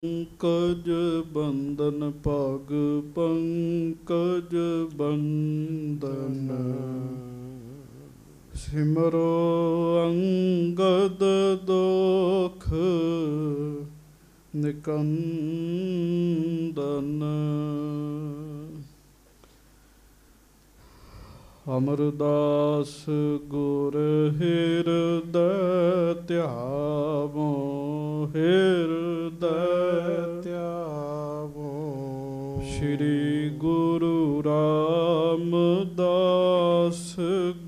पंकज बंदन पग पंकज बंदन सिमरो अंगद दोख निकंदन। अमरदास गुर हृदय त्यावो हृदय त्यावो। श्री गुरु रामदास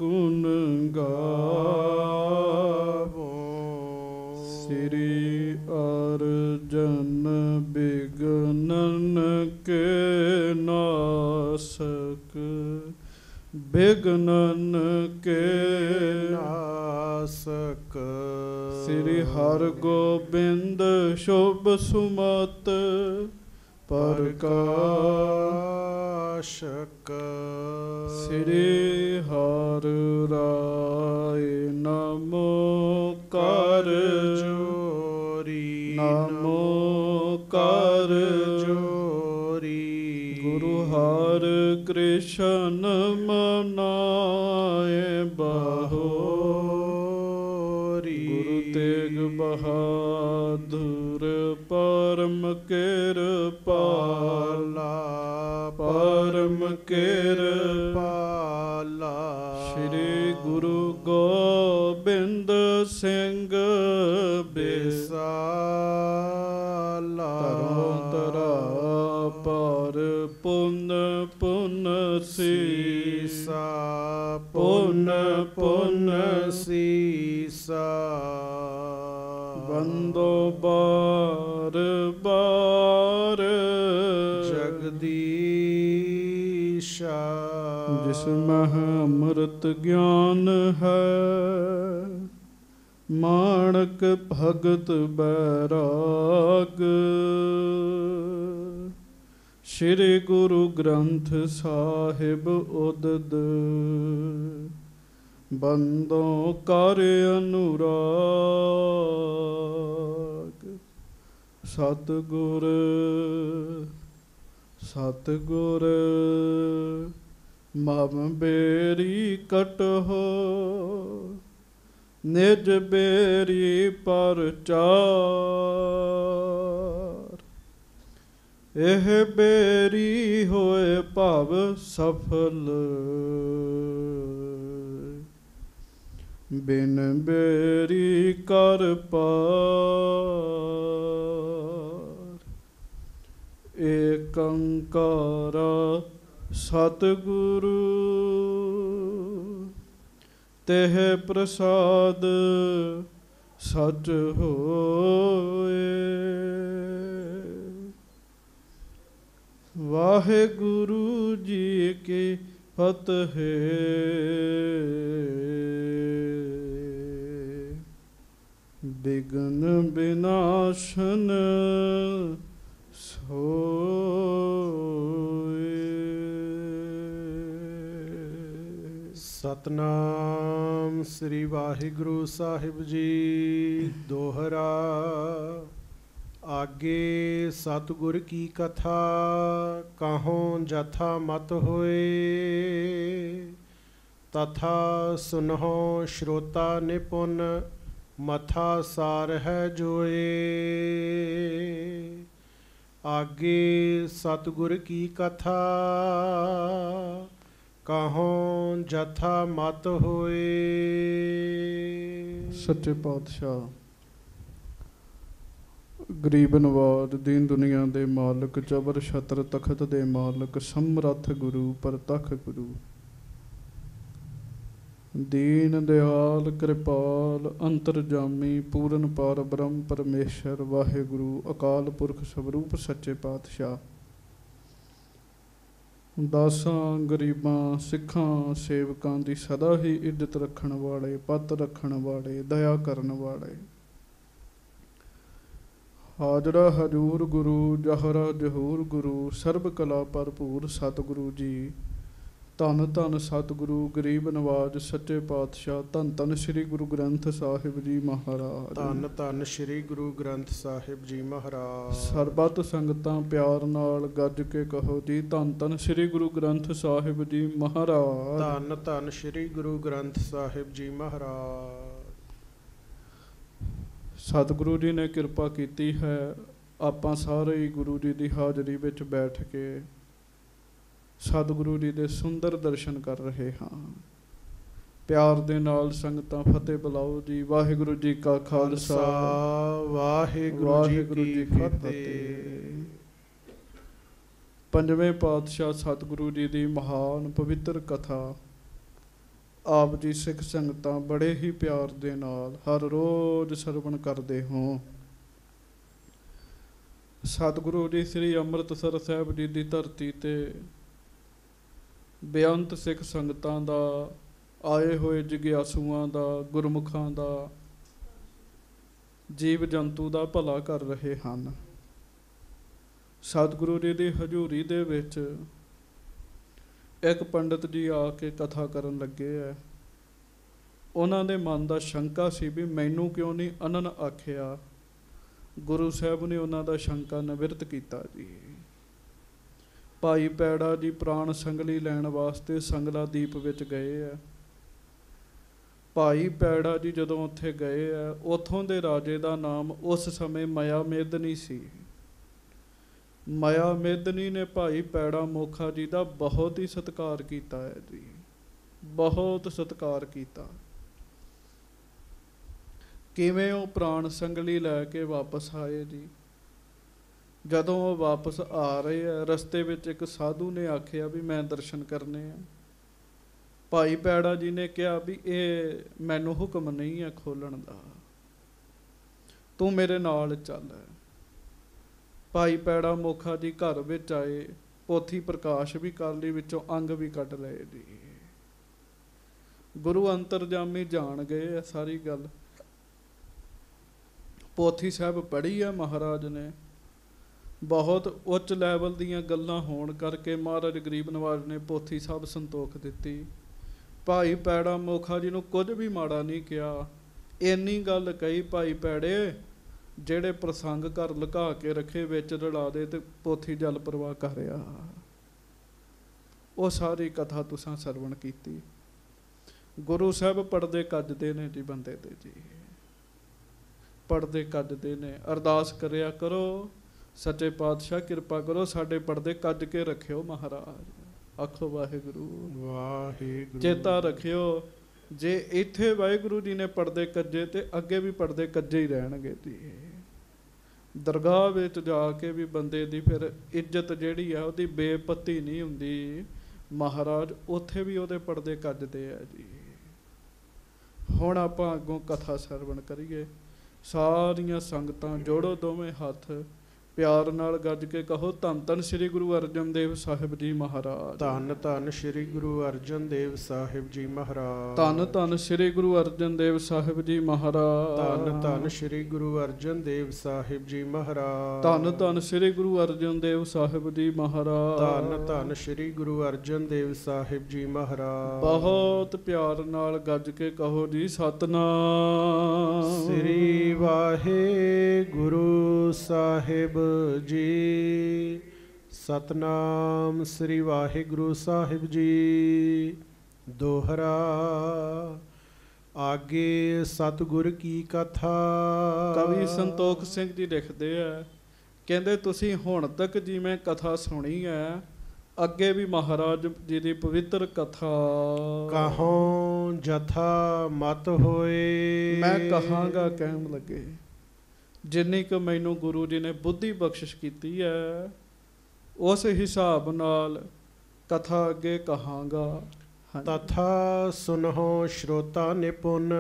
गुण गावो। श्री अर्जन बिघ्नन के नासक बिघ्नन के नासक। श्री हर गोबिंद शुभ सुमत प्रकाशक। श्री हर राय नमो कर जोरी नमो कर जोरी। गुरु हर कृष्ण मनाए बहोरी। गुरु तेग बहादुर परम कृपाला परम कृपाला। श्री गुरु गोबिंद सिंह बिसाला। तरा पर पुन पुन सीसा पुन पुन सीसा। बंदो बार बार जगदीशा। जिसमें अमृत ज्ञान है माणक भगत बैराग। श्री गुरु ग्रंथ साहिब उदद बंदों कर अनुराग। सतगुर सतगुर मम बेरी कटहो निज बेरी परचार। एह बेरी होए भव सफल बिन बेरी कर पार। एक ओंकार सतगुरु तेह प्रसाद सच होए। वाहेगुरु जी की फतेह। विघ्न विनाशन सोए। सतनाम श्री वाहिगुरु साहिब जी। दोहरा आगे सतगुर की कथा कहों जथा मत होए। तथा सुनहो श्रोता निपुन मथा सार है जोए। आगे सतगुर की कथा कहों जथा मत होए। सच्चे पातशाह गरीब नवाज दीन दुनिया दे मालक जबर छत्र तखत दे मालक समरथ गुरु परतख गुरु दीन दयाल कृपाल अंतरजामी पूरन पार ब्रह्म परमेश्वर वाहेगुरु अकाल पुरख स्वरूप सच्चे पातशाह। दासां गरीबां सिखां सेवकां दी सदा ही इज्जत रखण वाले पत रखण वाले दया करन वाले हाजरा हजूर गुरु जहरा जहूर गुरु सर्ब कला भरपूर सतगुरु जी ਧੰਨ ਧੰਨ ਸਤਿਗੁਰੂ ਗਰੀਬ ਨਵਾਜ ਸੱਚੇ ਪਾਤਸ਼ਾਹ। ਧੰਨ ਧੰਨ ਸ੍ਰੀ ਗੁਰੂ ਗ੍ਰੰਥ ਸਾਹਿਬ ਜੀ ਮਹਾਰਾਜ। ਧੰਨ ਧੰਨ ਸ੍ਰੀ ਗੁਰੂ ਗ੍ਰੰਥ ਸਾਹਿਬ ਜੀ ਮਹਾਰਾਜ। ਸਰਬੱਤ ਸੰਗਤਾਂ ਪਿਆਰ ਨਾਲ ਗੱਜ ਕੇ ਕਹੋ ਜੀ, ਧੰਨ ਧੰਨ ਸ੍ਰੀ ਗੁਰੂ ਗ੍ਰੰਥ ਸਾਹਿਬ ਜੀ ਮਹਾਰਾਜ। ਧੰਨ ਧੰਨ ਸ੍ਰੀ ਗੁਰੂ ਗ੍ਰੰਥ ਸਾਹਿਬ ਜੀ ਮਹਾਰਾਜ। ਸਤਿਗੁਰੂ ਜੀ ਨੇ ਕਿਰਪਾ ਕੀਤੀ ਹੈ, ਆਪਾਂ ਸਾਰੇ ਹੀ ਗੁਰੂ ਜੀ ਦੀ ਹਾਜ਼ਰੀ ਵਿੱਚ ਬੈਠ ਕੇ ਸਤਿਗੁਰੂ ਜੀ ਦੇ ਸੁੰਦਰ ਦਰਸ਼ਨ ਕਰ ਰਹੇ ਹਾਂ। ਪਿਆਰ ਦੇ ਨਾਲ ਸੰਗਤਾਂ ਫਤਿਹ ਬੁਲਾਓ ਜੀ। ਵਾਹਿਗੁਰੂ ਜੀ ਕਾ ਖਾਲਸਾ, ਵਾਹਿਗੁਰੂ ਜੀ ਕੀ ਫਤਿਹ। ਪੰਜਵੇਂ ਪਾਤਸ਼ਾਹ ਸਤਿਗੁਰੂ ਜੀ ਦੀ ਮਹਾਨ ਪਵਿੱਤਰ ਕਥਾ ਆਪ ਜੀ ਸਿੱਖ ਸੰਗਤਾਂ ਬੜੇ ਹੀ ਪਿਆਰ ਦੇ ਨਾਲ ਹਰ ਰੋਜ਼ ਸਰਵਣ ਕਰਦੇ ਹੋ। ਸਤਿਗੁਰੂ ਜੀ ਸ੍ਰੀ ਅੰਮ੍ਰਿਤਸਰ ਸਾਹਿਬ ਜੀ ਦੀ ਧਰਤੀ ਤੇ ਬੇਅੰਤ ਸਿੱਖ ਸੰਗਤਾਂ ਦਾ, ਆਏ ਹੋਏ ਜਗਿਆਸੂਆਂ ਦਾ, ਗੁਰਮੁਖਾਂ ਦਾ, ਜੀਵ ਜੰਤੂ ਦਾ ਭਲਾ ਕਰ ਰਹੇ ਹਨ। ਸਤਿਗੁਰੂ ਜੀ ਦੀ ਹਜ਼ੂਰੀ ਦੇ ਵਿੱਚ ਇੱਕ ਪੰਡਤ ਜੀ ਆ ਕੇ ਕਥਾ ਕਰਨ ਲੱਗੇ ਹੈ। ਉਹਨਾਂ ਦੇ ਮਨ ਦਾ ਸ਼ੰਕਾ ਸੀ ਵੀ ਮੈਨੂੰ ਕਿਉਂ ਨਹੀਂ ਅਨਨ ਆਖਿਆ। ਗੁਰੂ ਸਾਹਿਬ ਨੇ ਉਹਨਾਂ ਦਾ ਸ਼ੰਕਾ ਨਿਵਰਤ ਕੀਤਾ ਜੀ। ਭਾਈ ਪੈੜਾ ਜੀ ਪ੍ਰਾਣ ਸੰਗਲੀ ਲੈਣ ਵਾਸਤੇ ਸੰਗਲਾ ਦੀਪ ਵਿੱਚ ਗਏ ਆ। ਭਾਈ ਪੈੜਾ ਜੀ ਜਦੋਂ ਉੱਥੇ ਗਏ ਆ, ਉੱਥੋਂ ਦੇ ਰਾਜੇ ਦਾ ਨਾਮ ਉਸ ਸਮੇਂ ਮਾਇਆ ਮੇਦਨੀ ਸੀ। ਮਾਇਆ ਮੇਦਨੀ ਨੇ ਭਾਈ ਪੈੜਾ ਮੋਖਾ ਜੀ ਦਾ ਬਹੁਤ ਹੀ ਸਤਿਕਾਰ ਕੀਤਾ ਹੈ ਜੀ, ਬਹੁਤ ਸਤਿਕਾਰ ਕੀਤਾ। ਕਿਵੇਂ ਉਹ ਪ੍ਰਾਣ ਸੰਗਲੀ ਲੈ ਕੇ ਵਾਪਸ ਆਏ ਜੀ। ਜਦੋਂ ਉਹ ਵਾਪਸ ਆ ਰਹੇ ਆ, ਰਸਤੇ ਵਿੱਚ ਇੱਕ ਸਾਧੂ ਨੇ ਆਖਿਆ ਵੀ ਮੈਂ ਦਰਸ਼ਨ ਕਰਨੇ ਆ। ਭਾਈ ਪੈੜਾ ਜੀ ਨੇ ਕਿਹਾ ਵੀ ਇਹ ਮੈਨੂੰ ਹੁਕਮ ਨਹੀਂ ਹੈ ਖੋਲਣ ਦਾ, ਤੂੰ ਮੇਰੇ ਨਾਲ ਚੱਲ। ਭਾਈ ਪੈੜਾ ਮੋਖਾ ਜੀ ਘਰ ਵਿੱਚ ਆਏ, ਪੋਥੀ ਪ੍ਰਕਾਸ਼ ਵੀ ਕਰ ਲਈ, ਵਿੱਚੋਂ ਅੰਗ ਵੀ ਕੱਢ ਲਏ ਜੀ। ਗੁਰੂ ਅੰਤਰਜਾਮੀ ਜਾਣ ਗਏ ਆ ਸਾਰੀ ਗੱਲ। ਪੋਥੀ ਸਾਹਿਬ ਪੜ੍ਹੀ ਆ ਮਹਾਰਾਜ ਨੇ। ਬਹੁਤ ਉੱਚ ਲੈਵਲ ਦੀਆਂ ਗੱਲਾਂ ਹੋਣ ਕਰਕੇ ਮਹਾਰਾਜ ਗਰੀਬ ਨਵਾਜ ਨੇ ਪੋਥੀ ਸਾਹਿਬ ਸੰਤੋਖ ਦਿੱਤੀ। ਭਾਈ ਪੈੜਾ ਮੋਖਾ ਜੀ ਨੂੰ ਕੁਝ ਵੀ ਮਾੜਾ ਨਹੀਂ ਕਿਹਾ। ਇੰਨੀ ਗੱਲ ਕਹੀ, ਭਾਈ ਪੈੜੇ ਜਿਹੜੇ ਪ੍ਰਸੰਗ ਘਰ ਲੁਕਾ ਕੇ ਰੱਖੇ ਵਿੱਚ ਰਲਾ ਦੇ ਤੇ ਪੋਥੀ ਜਲ ਪ੍ਰਵਾਹ ਕਰਿਆ। ਉਹ ਸਾਰੀ ਕਥਾ ਤੁਸਾਂ ਸਰਵਣ ਕੀਤੀ। ਗੁਰੂ ਸਾਹਿਬ ਪੜਦੇ ਕੱਜਦੇ ਨੇ ਜੀ ਬੰਦੇ ਦੇ ਜੀ, ਪੜਦੇ ਕੱਜਦੇ ਨੇ। ਅਰਦਾਸ ਕਰਿਆ ਕਰੋ, ਸੱਚੇ ਪਾਤਸ਼ਾਹ ਕਿਰਪਾ ਕਰੋ ਸਾਡੇ ਪੜਦੇ ਕੱਜ ਕੇ ਰੱਖਿਓ ਮਹਾਰਾਜ। ਆਖੋ ਵਾਹਿਗੁਰੂ ਵਾਹਿਗੁਰੂ। ਚੇਤਾ ਰੱਖਿਓ, ਜੇ ਇੱਥੇ ਵਾਹਿਗੁਰੂ ਜੀ ਨੇ ਪੜਦੇ ਕੱਜੇ ਤੇ ਅੱਗੇ ਵੀ ਪੜਦੇ ਕੱਜੇ ਹੀ ਰਹਿਣਗੇ ਜੀ। ਦਰਗਾਹ ਵਿੱਚ ਜਾ ਕੇ ਵੀ ਬੰਦੇ ਦੀ ਫਿਰ ਇੱਜ਼ਤ ਜਿਹੜੀ ਆ ਉਹਦੀ ਬੇਪੱਤੀ ਨਹੀਂ ਹੁੰਦੀ। ਮਹਾਰਾਜ ਉੱਥੇ ਵੀ ਉਹਦੇ ਪੜਦੇ ਕੱਜਦੇ ਆ ਜੀ। ਹੁਣ ਆਪਾਂ ਅੱਗੋਂ ਕਥਾ ਸਰਵਣ ਕਰੀਏ। ਸਾਰੀਆਂ ਸੰਗਤਾਂ ਜੋੜੋ ਦੋਵੇਂ ਹੱਥ, ਪਿਆਰ ਨਾਲ ਗੱਜ ਕੇ ਕਹੋ ਧੰਨ ਧੰਨ ਸ੍ਰੀ ਗੁਰੂ ਅਰਜਨ ਦੇਵ ਸਾਹਿਬ ਜੀ ਮਹਾਰਾਜ। ਧੰਨ ਧੰਨ ਸ੍ਰੀ ਗੁਰੂ ਅਰਜਨ ਦੇਵ ਸਾਹਿਬ ਜੀ ਮਹਾਰਾਜ। ਧੰਨ ਧੰਨ ਸ੍ਰੀ ਗੁਰੂ ਅਰਜਨ ਦੇਵ ਸਾਹਿਬ ਜੀ ਮਹਾਰਾਜ। ਧੰਨ ਧੰਨ ਸ੍ਰੀ ਗੁਰੂ ਅਰਜਨ ਦੇਵ ਸਾਹਿਬ ਜੀ ਮਹਾਰਾਜ। ਧੰਨ ਧੰਨ ਸ੍ਰੀ ਗੁਰੂ ਅਰਜਨ ਦੇਵ ਸਾਹਿਬ ਜੀ ਮਹਾਰਾਜ। ਧੰਨ ਧੰਨ ਸ੍ਰੀ ਗੁਰੂ ਅਰਜਨ ਦੇਵ ਸਾਹਿਬ ਜੀ ਮਹਾਰਾਜ। ਬਹੁਤ ਪਿਆਰ ਨਾਲ ਗੱਜ ਕੇ ਕਹੋ ਜੀ ਸਤਿਨਾਮ ਸ੍ਰੀ ਵਾਹਿਗੁਰੂ ਸਾਹਿਬ ਜੀ। ਸਤਨਾਮ ਸ੍ਰੀ ਵਾਹਿਗੁਰੂ ਸਾਹਿਬ ਜੀ। ਦੋਹਰਾ ਆਗੇ ਸਤਿਗੁਰ ਕੀ ਕਥਾ। ਕਵੀ ਸੰਤੋਖ ਸਿੰਘ ਜੀ ਲਿਖਦੇ ਆ, ਕਹਿੰਦੇ ਤੁਸੀਂ ਹੁਣ ਤੱਕ ਜਿਵੇਂ ਕਥਾ ਸੁਣੀ ਹੈ, ਅੱਗੇ ਵੀ ਮਹਾਰਾਜ ਜੀ ਦੀ ਪਵਿੱਤਰ ਕਥਾ ਕਹੋਂ ਜਥਾ ਮਤ ਹੋਏ। ਮੈਂ ਕਹਾਂਗਾ ਕਹਿਣ ਲੱਗੇ, ਜਿੰਨੀ ਕੁ ਮੈਨੂੰ ਗੁਰੂ ਜੀ ਨੇ ਬੁੱਧੀ ਬਖਸ਼ਿਸ਼ ਕੀਤੀ ਹੈ ਉਸ ਹਿਸਾਬ ਨਾਲ ਕਥਾ ਅੱਗੇ ਕਹਾਂਗਾ। ਤਥਾ ਸੁਨਹੁ ਸ਼ਰੋਤਾ ਨਿਪੁੰਨ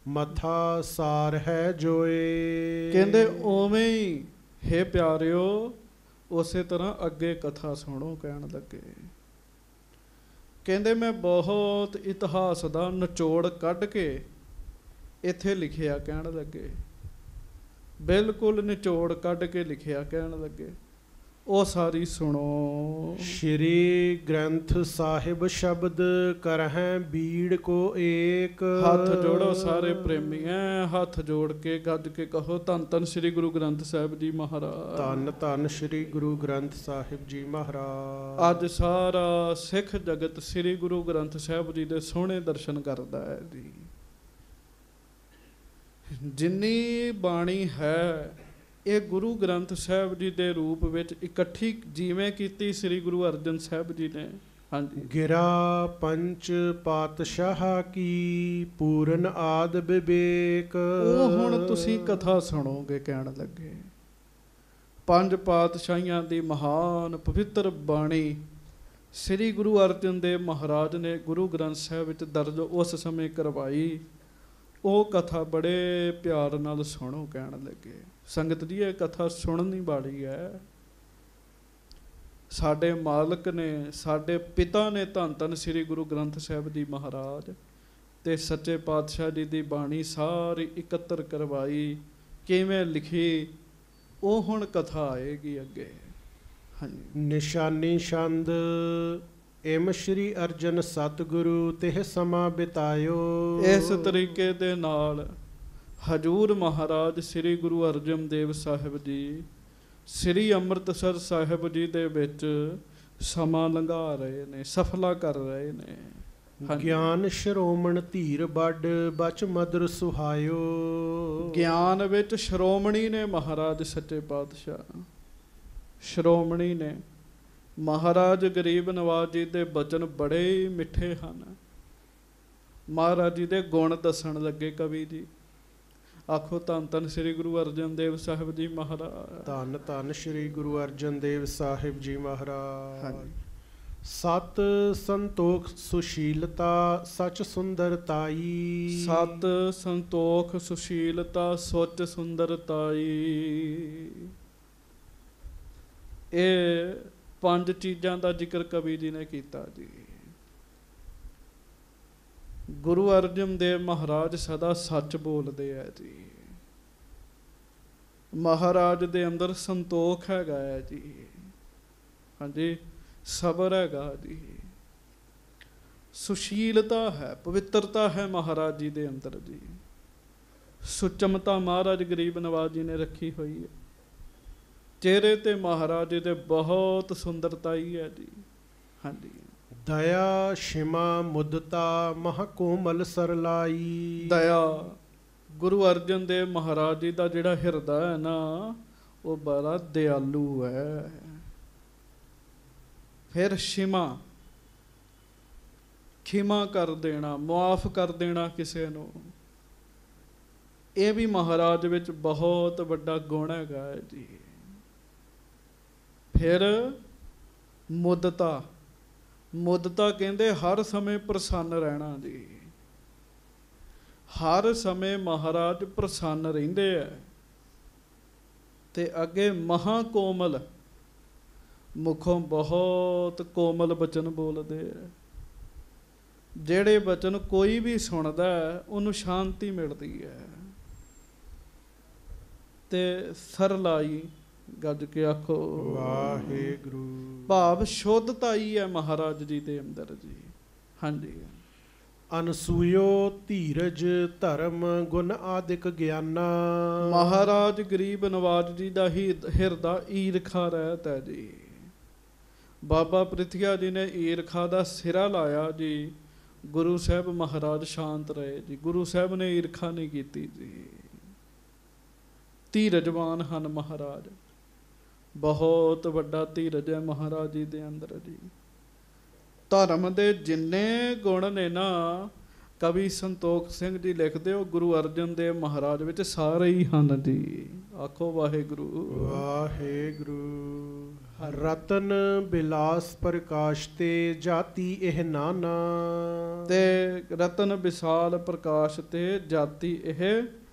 ਮਥਾ ਸਾਰ ਹੈ ਜੋਏ। ਕਹਿੰਦੇ ਉਵੇਂ ਹੀ ਹੇ ਪਿਆਰਿਓ, ਉਸੇ ਤਰ੍ਹਾਂ ਅੱਗੇ ਕਥਾ ਸੁਣੋ ਕਹਿਣ ਲੱਗੇ। ਕਹਿੰਦੇ ਮੈਂ ਬਹੁਤ ਇਤਿਹਾਸ ਦਾ ਨਿਚੋੜ ਕੱਢ ਕੇ ਇੱਥੇ ਲਿਖਿਆ ਕਹਿਣ ਲੱਗੇ, ਬਿਲਕੁਲ ਨਿਚੋੜ ਕੱਢ ਕੇ ਲਿਖਿਆ ਕਹਿਣ ਲੱਗੇ। ਉਹ ਸਾਰੀ ਸੁਣੋ। ਸ਼੍ਰੀ ਗ੍ਰੰਥ ਸਾਹਿਬ ਸ਼ਬਦ ਕਰਹਿ ਬੀੜ ਕੋ ਏਕ। ਹੱਥ ਜੋੜੋ ਸਾਰੇ ਪ੍ਰੇਮੀਆਂ, ਹੱਥ ਜੋੜ ਕੇ ਗੱਜ ਕੇ ਕਹੋ ਧੰਨ ਧੰਨ ਸ੍ਰੀ ਗੁਰੂ ਗ੍ਰੰਥ ਸਾਹਿਬ ਜੀ ਮਹਾਰਾਜ। ਧੰਨ ਧੰਨ ਸ੍ਰੀ ਗੁਰੂ ਗ੍ਰੰਥ ਸਾਹਿਬ ਜੀ ਮਹਾਰਾਜ। ਅੱਜ ਸਾਰਾ ਸਿੱਖ ਜਗਤ ਸ੍ਰੀ ਗੁਰੂ ਗ੍ਰੰਥ ਸਾਹਿਬ ਜੀ ਦੇ ਸੋਹਣੇ ਦਰਸ਼ਨ ਕਰਦਾ ਹੈ ਜੀ। ਜਿੰਨੀ ਬਾਣੀ ਹੈ ਇਹ ਗੁਰੂ ਗ੍ਰੰਥ ਸਾਹਿਬ ਜੀ ਦੇ ਰੂਪ ਵਿੱਚ ਇਕੱਠੀ ਜਿਵੇਂ ਕੀਤੀ ਸ੍ਰੀ ਗੁਰੂ ਅਰਜਨ ਸਾਹਿਬ ਜੀ ਨੇ। ਹਾਂਜੀ। ਗਿਰਾ ਪੰਚ ਪਾਤਸ਼ਾਹ ਕੀ ਪੂਰਨ ਆਦ ਵਿਵੇਕ। ਉਹ ਹੁਣ ਤੁਸੀਂ ਕਥਾ ਸੁਣੋਗੇ ਕਹਿਣ ਲੱਗੇ। ਪੰਜ ਪਾਤਸ਼ਾਹੀਆਂ ਦੀ ਮਹਾਨ ਪਵਿੱਤਰ ਬਾਣੀ ਸ੍ਰੀ ਗੁਰੂ ਅਰਜਨ ਦੇਵ ਮਹਾਰਾਜ ਨੇ ਗੁਰੂ ਗ੍ਰੰਥ ਸਾਹਿਬ ਵਿੱਚ ਦਰਜ ਉਸ ਸਮੇਂ ਕਰਵਾਈ। ਉਹ ਕਥਾ ਬੜੇ ਪਿਆਰ ਨਾਲ ਸੁਣੋ ਕਹਿਣ ਲੱਗੇ। ਸੰਗਤ ਜੀ ਇਹ ਕਥਾ ਸੁਣਨੀ ਵਾਲੀ ਹੈ। ਸਾਡੇ ਮਾਲਕ ਨੇ, ਸਾਡੇ ਪਿਤਾ ਨੇ ਧੰਨ ਧੰਨ ਸ੍ਰੀ ਗੁਰੂ ਗ੍ਰੰਥ ਸਾਹਿਬ ਜੀ ਮਹਾਰਾਜ ਤੇ ਸੱਚੇ ਪਾਤਸ਼ਾਹ ਜੀ ਦੀ ਬਾਣੀ ਸਾਰੀ ਇਕੱਤਰ ਕਰਵਾਈ। ਕਿਵੇਂ ਲਿਖੀ ਉਹ ਹੁਣ ਕਥਾ ਆਏਗੀ ਅੱਗੇ। ਹਾਂਜੀ। ਨਿਸ਼ਾਨੀ ਛੰਦ ਇਮ ਸ਼੍ਰੀ ਅਰਜਨ ਸਤਿਗੁਰੂ ਤਿਹ ਸਮਾਂ ਬਿਤਾਇਓ। ਇਸ ਤਰੀਕੇ ਦੇ ਨਾਲ ਹਜੂਰ ਮਹਾਰਾਜ ਸ੍ਰੀ ਗੁਰੂ ਅਰਜਨ ਦੇਵ ਸਾਹਿਬ ਜੀ ਸ੍ਰੀ ਅੰਮ੍ਰਿਤਸਰ ਸਾਹਿਬ ਜੀ ਦੇ ਵਿੱਚ ਸਮਾਂ ਲੰਘਾ ਰਹੇ ਨੇ, ਸਫਲਾ ਕਰ ਰਹੇ ਨੇ। ਗਿਆਨ ਸ਼੍ਰੋਮਣ ਧੀਰ ਬੱਡ ਬਚ ਮਦਰ ਸੁਹਾਇਓ। ਗਿਆਨ ਵਿੱਚ ਸ਼੍ਰੋਮਣੀ ਨੇ ਮਹਾਰਾਜ ਸੱਚੇ ਪਾਤਸ਼ਾਹ, ਸ਼੍ਰੋਮਣੀ ਨੇ ਮਹਾਰਾਜ ਗਰੀਬ ਨਵਾਜ ਜੀ ਦੇ ਬਚਨ ਬੜੇ ਹੀ ਮਿੱਠੇ ਹਨ। ਮਹਾਰਾਜ ਜੀ ਦੇ ਗੁਣ ਦੱਸਣ ਲੱਗੇ ਕਵੀ ਜੀ। ਆਖੋ ਧੰਨ ਧੰਨ ਸ੍ਰੀ ਗੁਰੂ ਅਰਜਨ ਦੇਵ ਸਾਹਿਬ ਜੀ ਮਹਾਰਾਜ। ਧੰਨ ਧੰਨ ਸ੍ਰੀ ਗੁਰੂ ਅਰਜਨ ਦੇਵ ਸਾਹਿਬ ਜੀ ਮਹਾਰਾਜ। ਸਤ ਸੰਤੋਖ ਸੁਸ਼ੀਲਤਾ ਸਚ ਸੁੰਦਰਤਾਈ। ਸਤ ਸੰਤੋਖ ਸੁਸ਼ੀਲਤਾ ਸੋਚ ਸੁੰਦਰਤਾਈ। ਇਹ ਪੰਜ ਚੀਜ਼ਾਂ ਦਾ ਜ਼ਿਕਰ ਕਵੀ ਜੀ ਨੇ ਕੀਤਾ ਜੀ। ਗੁਰੂ ਅਰਜਨ ਦੇਵ ਮਹਾਰਾਜ ਸਦਾ ਸੱਚ ਬੋਲਦੇ ਹੈ ਜੀ। ਮਹਾਰਾਜ ਦੇ ਅੰਦਰ ਸੰਤੋਖ ਹੈਗਾ ਹੈ ਜੀ। ਹਾਂਜੀ। ਸਬਰ ਹੈਗਾ ਜੀ। ਸੁਸ਼ੀਲਤਾ ਹੈ, ਪਵਿੱਤਰਤਾ ਹੈ ਮਹਾਰਾਜ ਜੀ ਦੇ ਅੰਦਰ ਜੀ। ਸੁਚਮਤਾ ਮਹਾਰਾਜ ਗਰੀਬ ਨਵਾਜ ਜੀ ਨੇ ਰੱਖੀ ਹੋਈ ਹੈ। ਚਿਹਰੇ ਤੇ ਮਹਾਰਾਜ ਜੀ ਦੇ ਬਹੁਤ ਸੁੰਦਰਤਾਈ ਹੈ ਜੀ। ਹਾਂਜੀ। ਦਇਆ ਸ਼ਿਮਾ ਮੁਦਤਾ ਮਹਾ ਕੋਮਲ ਸਰਲਾਈ। ਦਇਆ ਗੁਰੂ ਅਰਜਨ ਦੇਵ ਮਹਾਰਾਜ ਜੀ ਦਾ ਜਿਹੜਾ ਹਿਰਦਾ ਹੈ ਨਾ ਉਹ ਬੜਾ ਦਿਆਲੂ ਹੈ। ਫਿਰ ਸ਼ਿਮਾ, ਖਿਮਾ ਕਰ ਦੇਣਾ, ਮੁਆਫ ਕਰ ਦੇਣਾ ਕਿਸੇ ਨੂੰ, ਇਹ ਵੀ ਮਹਾਰਾਜ ਵਿੱਚ ਬਹੁਤ ਵੱਡਾ ਗੁਣ ਹੈਗਾ ਹੈ ਜੀ। ਫਿਰ ਮੁੱਦਤਾ, ਮੁੱਦਤਾ ਕਹਿੰਦੇ ਹਰ ਸਮੇਂ ਪ੍ਰਸੰਨ ਰਹਿਣਾ ਜੀ। ਹਰ ਸਮੇਂ ਮਹਾਰਾਜ ਪ੍ਰਸੰਨ ਰਹਿੰਦੇ ਹੈ। ਤੇ ਅੱਗੇ ਮਹਾ ਕੋਮਲ, ਮੁਖੋਂ ਬਹੁਤ ਕੋਮਲ ਬਚਨ ਬੋਲਦੇ ਹੈ। ਜਿਹੜੇ ਬਚਨ ਕੋਈ ਵੀ ਸੁਣਦਾ ਹੈ ਉਹਨੂੰ ਸ਼ਾਂਤੀ ਮਿਲਦੀ ਹੈ। ਤੇ ਸਰਲਾਈ, ਗੱਜ ਕੇ ਆਖੋ ਵਾਹਿਗੁਰੂ। ਭਾਵ ਸ਼ੁੱਧਤਾਈ ਹੈ ਮਹਾਰਾਜ ਜੀ ਦੇ ਅੰਦਰ ਜੀ। ਹਾਂਜੀ। ਅਨਸੂਯੋ ਧੀਰਜ ਧਰਮ ਗੁਣ ਆਦਿਕ ਗਿਆਨਾ। ਮਹਾਰਾਜ ਗਰੀਬ ਨਵਾਜ ਜੀ ਦਾ ਹੀ ਹਿਰਦਾ ਈਰਖਾ ਰਹਿਤ ਹੈ ਜੀ। ਬਾਬਾ ਪ੍ਰਿਥੀਆ ਜੀ ਨੇ ਈਰਖਾ ਦਾ ਸਿਰਾ ਲਾਇਆ ਜੀ। ਗੁਰੂ ਸਾਹਿਬ ਮਹਾਰਾਜ ਸ਼ਾਂਤ ਰਹੇ ਜੀ। ਗੁਰੂ ਸਾਹਿਬ ਨੇ ਈਰਖਾ ਨਹੀਂ ਕੀਤੀ ਜੀ। ਧੀਰਜਵਾਨ ਹਨ ਮਹਾਰਾਜ। ਬਹੁਤ ਵੱਡਾ ਧੀਰਜ ਹੈ ਮਹਾਰਾਜ ਜੀ ਦੇ ਅੰਦਰ ਜੀ। ਧਰਮ ਦੇ ਜਿੰਨੇ ਗੁਣ ਨੇ ਨਾ, ਕਵੀ ਸੰਤੋਖ ਸਿੰਘ ਜੀ ਲਿਖਦੇ ਹੋ ਗੁਰੂ ਅਰਜਨ ਦੇਵ ਮਹਾਰਾਜ ਵਿੱਚ ਸਾਰੇ ਹੀ ਹਨ ਜੀ। ਆਖੋ ਵਾਹਿਗੁਰੂ ਵਾਹਿਗੁਰੂ। ਰਤਨ ਬਿਲਾਸ ਪ੍ਰਕਾਸ਼ ਤੇ ਜਾਤੀ ਇਹ ਨਾਨਾ। ਤੇ ਰਤਨ ਵਿਸਾਲ ਪ੍ਰਕਾਸ਼ ਤੇ ਜਾਤੀ ਇਹ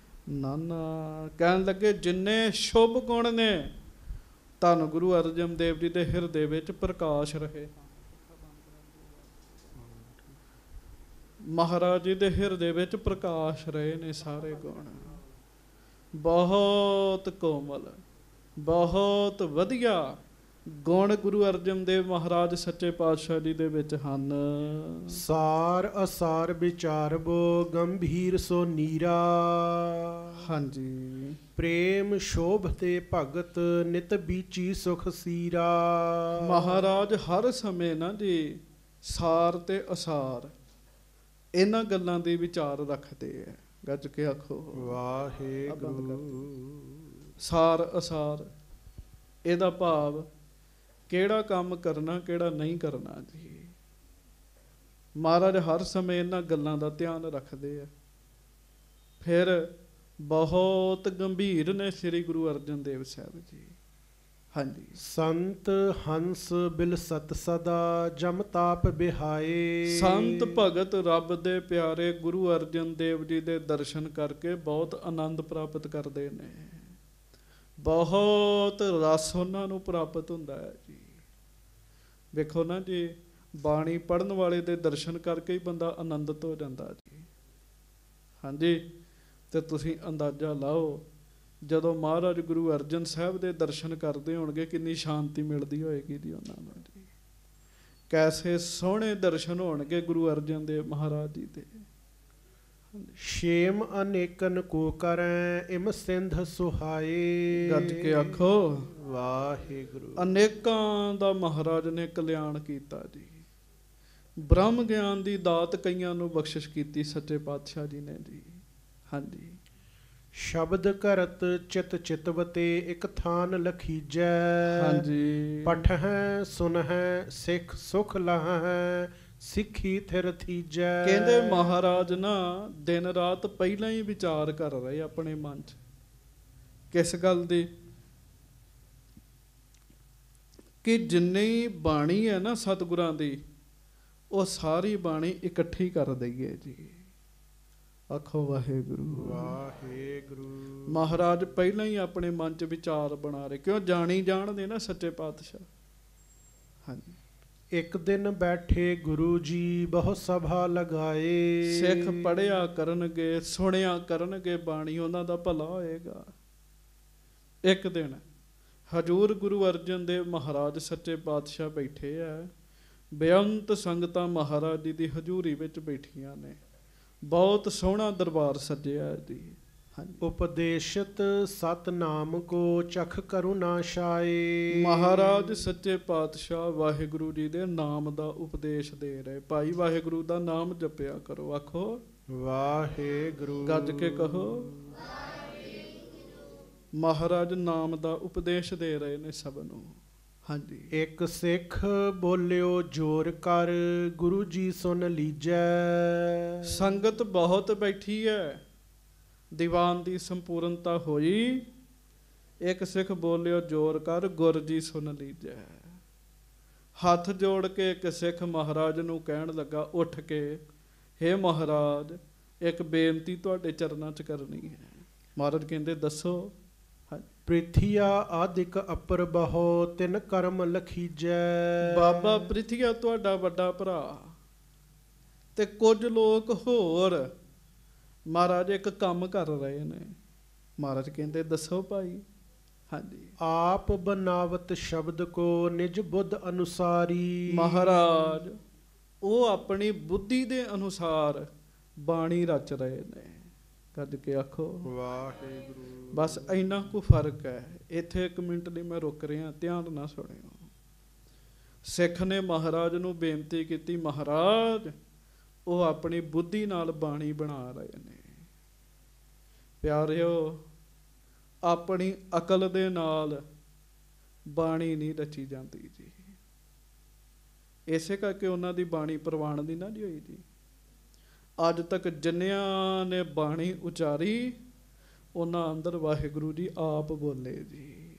ਨਾਨਾ। ਕਹਿਣ ਲੱਗੇ ਜਿੰਨੇ ਸ਼ੁਭ ਗੁਣ ਨੇ ਧੰਨ ਗੁਰੂ ਅਰਜਨ ਦੇਵ ਜੀ ਦੇ ਹਿਰਦੇ ਵਿੱਚ ਪ੍ਰਕਾਸ਼ ਰਹੇ। ਮਹਾਰਾਜ ਜੀ ਦੇ ਹਿਰਦੇ ਵਿੱਚ ਪ੍ਰਕਾਸ਼ ਰਹੇ ਨੇ ਸਾਰੇ ਗੁਣ। ਬਹੁਤ ਕੋਮਲ, ਬਹੁਤ ਵਧੀਆ, ਗੁਣ ਗੁਰੂ ਅਰਜਨ ਦੇਵ ਮਹਾਰਾਜ ਸੱਚੇ ਪਾਤਸ਼ਾਹ ਜੀ ਦੇ ਵਿੱਚ ਹਨ। ਸਾਰ ਅਸਾਰ ਵਿਚਾਰਬੋ ਗੰਭੀਰ ਸੋ ਨੀਰਾ। ਹਾਂਜੀ। ਪ੍ਰੇਮ ਸ਼ੋਭ ਤੇ ਭਗਤ ਨਿਤ ਬੀਚੀ ਸੁਖ ਸੀਰਾ। ਮਹਾਰਾਜ ਹਰ ਸਮੇਂ ਨਾ ਜੀ ਸਾਰ ਤੇ ਅਸਾਰ ਇਹਨਾਂ ਗੱਲਾਂ ਦੇ ਵਿਚਾਰ ਰੱਖਦੇ ਆ। ਗੱਜ ਕੇ ਆਖੋ ਵਾਹਿਗੁਰੂ। ਸਾਰ ਅਸਾਰ ਇਹਦਾ ਭਾਵ ਕਿਹੜਾ ਕੰਮ ਕਰਨਾ ਕਿਹੜਾ ਨਹੀਂ ਕਰਨਾ ਜੀ। ਮਹਾਰਾਜ ਹਰ ਸਮੇਂ ਇਹਨਾਂ ਗੱਲਾਂ ਦਾ ਧਿਆਨ ਰੱਖਦੇ ਆ। ਫਿਰ ਬਹੁਤ ਗੰਭੀਰ ਨੇ ਸ੍ਰੀ ਗੁਰੂ ਅਰਜਨ ਦੇਵ ਸਾਹਿਬ ਜੀ। ਹਾਂਜੀ। ਸੰਤ ਹੰਸ ਬਿਲ ਸਤ ਸਦਾ ਜਮ ਤਾਪ ਬਿਹਾਏ। ਸੰਤ ਭਗਤ ਰੱਬ ਦੇ ਪਿਆਰੇ ਗੁਰੂ ਅਰਜਨ ਦੇਵ ਜੀ ਦੇ ਦਰਸ਼ਨ ਕਰਕੇ ਬਹੁਤ ਆਨੰਦ ਪ੍ਰਾਪਤ ਕਰਦੇ ਨੇ। ਬਹੁਤ ਰਸ ਉਹਨਾਂ ਨੂੰ ਪ੍ਰਾਪਤ ਹੁੰਦਾ ਹੈ ਜੀ। ਵੇਖੋ ਨਾ ਜੀ ਬਾਣੀ ਪੜ੍ਹਨ ਵਾਲੇ ਦੇ ਦਰਸ਼ਨ ਕਰਕੇ ਹੀ ਬੰਦਾ ਆਨੰਦਿਤ ਹੋ ਜਾਂਦਾ ਜੀ। ਹਾਂਜੀ। ਤੇ ਤੁਸੀਂ ਅੰਦਾਜ਼ਾ ਲਾਓ ਜਦੋਂ ਮਹਾਰਾਜ ਗੁਰੂ ਅਰਜਨ ਸਾਹਿਬ ਦੇ ਦਰਸ਼ਨ ਕਰਦੇ ਹੋਣਗੇ ਕਿੰਨੀ ਸ਼ਾਂਤੀ ਮਿਲਦੀ ਹੋਏਗੀ ਜੀ ਉਹਨਾਂ ਨੂੰ ਜੀ। ਕੈਸੇ ਸੋਹਣੇ ਦਰਸ਼ਨ ਹੋਣਗੇ ਗੁਰੂ ਅਰਜਨ ਦੇਵ ਮਹਾਰਾਜ ਜੀ ਦੇ। ਸ਼ੇਮ ਅਨੇਕਨ ਕੋ ਕਰੈ ਇਮ ਸਿੰਧ ਸੁਹਾਏ। ਗੱਜ ਕੇ ਆਖੋ ਵਾਹਿਗੁਰੂ। ਅਨੇਕਾਂ ਦਾ ਮਹਾਰਾਜ ਨੇ ਕਲਿਆਣ ਕੀਤਾ ਜੀ। ਬ੍ਰਹਮ ਗਿਆਨ ਦੀ ਦਾਤ ਕਈਆਂ ਨੂੰ ਬਖਸ਼ਿਸ਼ ਕੀਤੀ ਸੱਚੇ ਪਾਤਸ਼ਾਹ ਜੀ ਨੇ ਜੀ। ਹਾਂਜੀ। ਸ਼ਬਦ ਕਰਤ ਚਿਤ ਚਿਤਵਤੇ ਇਕ ਥਾਨ ਲਖੀਜੈ। ਹਾਂਜੀ। ਪਠਹਿ ਸੁਨਹਿ ਸਿੱਖ ਸੁਖ ਲਹੈ ਸਿੱਖੀ ਥਿਰ ਥੀਜੈ। ਕਹਿੰਦੇ ਮਹਾਰਾਜ ਨਾ ਦਿਨ ਰਾਤ ਪਹਿਲਾਂ ਹੀ ਵਿਚਾਰ ਕਰ ਰਹੇ ਆਪਣੇ ਮਨ 'ਚ। ਕਿਸ ਗੱਲ ਦੀ? ਕਿ ਜਿੰਨੀ ਬਾਣੀ ਹੈ ਨਾ ਸਤਿਗੁਰਾਂ ਦੀ ਉਹ ਸਾਰੀ ਬਾਣੀ ਇਕੱਠੀ ਕਰ ਦਈਏ ਜੀ। ਆਖੋ ਵਾਹਿਗੁਰੂ ਵਾਹਿਗੁਰੂ। ਮਹਾਰਾਜ ਪਹਿਲਾਂ ਹੀ ਆਪਣੇ ਮਨ 'ਚ ਵਿਚਾਰ ਬਣਾ ਰਹੇ। ਕਿਉਂ? ਜਾਣੀ ਜਾਣਦੇ ਨਾ ਸੱਚੇ ਪਾਤਸ਼ਾਹ। ਹਾਂਜੀ। ਇੱਕ ਦਿਨ ਬੈਠੇ ਗੁਰੂ ਜੀ ਬਹੁ ਸਭਾ ਲਗਾਏ। ਸਿੱਖ ਪੜ੍ਹਿਆ ਕਰਨਗੇ ਸੁਣਿਆ ਕਰਨਗੇ ਬਾਣੀ ਉਹਨਾਂ ਦਾ ਭਲਾ ਹੋਏਗਾ। ਇੱਕ ਦਿਨ ਹਜ਼ੂਰ ਗੁਰੂ ਅਰਜਨ ਦੇਵ ਮਹਾਰਾਜ ਸੱਚੇ ਪਾਤਸ਼ਾਹ ਬੈਠੇ ਆ। ਬੇਅੰਤ ਸੰਗਤਾਂ ਮਹਾਰਾਜ ਜੀ ਦੀ ਹਜ਼ੂਰੀ ਵਿੱਚ ਬੈਠੀਆਂ ਨੇ। ਬਹੁਤ ਸੋਹਣਾ ਦਰਬਾਰ ਸੱਜਿਆ ਜੀ। ਉਪਦੇਸ਼ਤ ਸਤਨਾਮ ਕੋ ਚਖ ਕਰੁਣਾ ਛਾਏ। ਮਹਾਰਾਜ ਸੱਚੇ ਪਾਤਸ਼ਾਹ ਵਾਹਿਗੁਰੂ ਜੀ ਦੇ ਨਾਮ ਦਾ ਉਪਦੇਸ਼ ਦੇ ਰਹੇ। ਭਾਈ ਵਾਹਿਗੁਰੂ ਦਾ ਨਾਮ ਜਪਿਆ ਕਰੋ। ਆਖੋ ਵਾਹਿਗੁਰੂ। ਗੱਜ ਕੇ ਕਹੋ। ਮਹਾਰਾਜ ਨਾਮ ਦਾ ਉਪਦੇਸ਼ ਦੇ ਰਹੇ ਨੇ ਸਭ ਨੂੰ। ਹਾਂਜੀ। ਇੱਕ ਸਿੱਖ ਬੋਲਿਓ ਜੋਰ ਕਰ ਗੁਰੂ ਜੀ ਸੁਣ ਲੀਜੈ। ਸੰਗਤ ਬਹੁਤ ਬੈਠੀ ਹੈ। ਦੀਵਾਨ ਦੀ ਸੰਪੂਰਨਤਾ ਹੋਈ। ਇੱਕ ਸਿੱਖ ਬੋਲਿਓ ਜੋਰ ਕਰ ਗੁਰ ਜੀ ਸੁਣ ਲੀਜੈ। ਹੱਥ ਜੋੜ ਕੇ ਇੱਕ ਸਿੱਖ ਮਹਾਰਾਜ ਨੂੰ ਕਹਿਣ ਲੱਗਾ ਉੱਠ ਕੇ, ਹੇ ਮਹਾਰਾਜ ਇੱਕ ਬੇਨਤੀ ਤੁਹਾਡੇ ਚਰਨਾਂ 'ਚ ਕਰਨੀ ਹੈ। ਮਹਾਰਾਜ ਕਹਿੰਦੇ ਦੱਸੋ। ਪ੍ਰਿਥਿਆ ਆਦਿਕ ਅਪਰ ਬਹੁ ਤਿਨ ਕਰਮ ਲਖੀਜੈ। ਬਾਬਾ ਪ੍ਰਿਥਿਆ ਤੁਹਾਡਾ ਵੱਡਾ ਭਰਾ ਤੇ ਕੁਝ ਲੋਕ ਹੋਰ ਮਹਾਰਾਜ ਇੱਕ ਕੰਮ ਕਰ ਰਹੇ ਨੇ। ਮਹਾਰਾਜ ਕਹਿੰਦੇ ਦੱਸੋ ਭਾਈ। ਹਾਂਜੀ। ਆਪ ਬਨਾਵਤ ਸ਼ਬਦ ਕੋ ਨਿਜ ਬੁੱਧ ਅਨੁਸਾਰੀ। ਮਹਾਰਾਜ ਉਹ ਆਪਣੀ ਬੁੱਧੀ ਦੇ ਅਨੁਸਾਰ ਬਾਣੀ ਰਚ ਰਹੇ ਨੇ। ਕੱਢ ਕੇ ਆਖੋ ਵਾਹਿਗੁਰੂ। ਬਸ ਇੰਨਾ ਕੁ ਫਰਕ ਹੈ। ਇੱਥੇ 1 ਮਿੰਟ ਲਈ ਮੈਂ ਰੁਕ ਰਿਹਾ, ਧਿਆਨ ਨਾਲ ਸੁਣਿਓ। ਸਿੱਖ ਨੇ ਮਹਾਰਾਜ ਨੂੰ ਬੇਨਤੀ ਕੀਤੀ, ਮਹਾਰਾਜ ਉਹ ਆਪਣੀ ਬੁੱਧੀ ਨਾਲ ਬਾਣੀ ਬਣਾ ਰਹੇ ਨੇ। ਪਿਆਰਿਓ ਆਪਣੀ ਅਕਲ ਦੇ ਨਾਲ ਬਾਣੀ ਨਹੀਂ ਰਚੀ ਜਾਂਦੀ ਜੀ। ਇਸੇ ਕਰਕੇ ਉਹਨਾਂ ਦੀ ਬਾਣੀ ਪ੍ਰਵਾਨ ਦੀ ਨਾ ਜੀ ਹੋਈ ਜੀ। ਅੱਜ ਤੱਕ ਜਿੰਨਿਆਂ ਨੇ ਬਾਣੀ ਉਚਾਰੀ ਉਹਨਾਂ ਅੰਦਰ ਵਾਹਿਗੁਰੂ ਜੀ ਆਪ ਬੋਲੇ ਜੀ।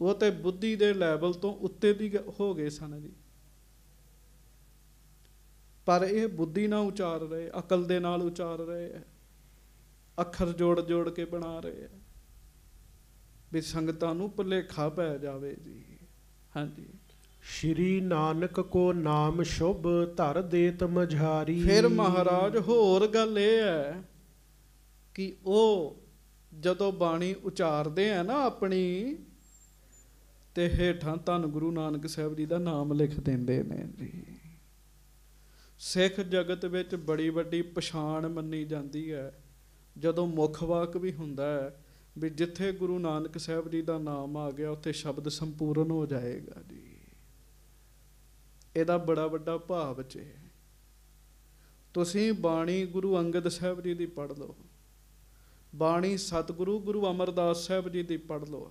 ਉਹ ਤੇ ਬੁੱਧੀ ਦੇ ਲੈਵਲ ਤੋਂ ਉੱਤੇ ਦੀ ਹੋ ਗਏ ਸਨ ਜੀ। ਪਰ ਇਹ ਬੁੱਧੀ ਨਾਲ ਉਚਾਰ ਰਹੇ, ਅਕਲ ਦੇ ਨਾਲ ਉਚਾਰ ਰਹੇ ਹੈ। ਅੱਖਰ ਜੋੜ ਜੋੜ ਕੇ ਬਣਾ ਰਹੇ ਹੈ ਵੀ ਸੰਗਤਾਂ ਨੂੰ ਭੁਲੇਖਾ ਪੈ ਜਾਵੇ ਜੀ। ਹਾਂਜੀ। ਸ਼੍ਰੀ ਨਾਨਕ ਕੋ ਨਾਮ ਸ਼ੁਭ ਧਰ ਦੇਤ ਮਝਾਰੀ। ਫਿਰ ਮਹਾਰਾਜ ਹੋਰ ਗੱਲ ਇਹ ਹੈ ਕਿ ਉਹ ਜਦੋਂ ਬਾਣੀ ਉਚਾਰਦੇ ਆ ਨਾ ਆਪਣੀ, ਤੇ ਹੇਠਾਂ ਧੰਨ ਗੁਰੂ ਨਾਨਕ ਸਾਹਿਬ ਜੀ ਦਾ ਨਾਮ ਲਿਖ ਦਿੰਦੇ ਨੇ ਜੀ। ਸਿੱਖ ਜਗਤ ਵਿੱਚ ਬੜੀ ਵੱਡੀ ਪਛਾਣ ਮੰਨੀ ਜਾਂਦੀ ਹੈ ਜਦੋਂ ਮੁੱਖ ਵਾਕ ਵੀ ਹੁੰਦਾ ਹੈ ਵੀ ਜਿੱਥੇ ਗੁਰੂ ਨਾਨਕ ਸਾਹਿਬ ਜੀ ਦਾ ਨਾਮ ਆ ਗਿਆ ਉੱਥੇ ਸ਼ਬਦ ਸੰਪੂਰਨ ਹੋ ਜਾਏਗਾ ਜੀ। ਇਹਦਾ ਬੜਾ ਵੱਡਾ ਭਾਵ ਚ ਤੁਸੀਂ ਬਾਣੀ ਗੁਰੂ ਅੰਗਦ ਸਾਹਿਬ ਜੀ ਦੀ ਪੜ੍ਹ ਲਓ, ਬਾਣੀ ਸਤਿਗੁਰੂ ਗੁਰੂ ਅਮਰਦਾਸ ਸਾਹਿਬ ਜੀ ਦੀ ਪੜ੍ਹ ਲਓ,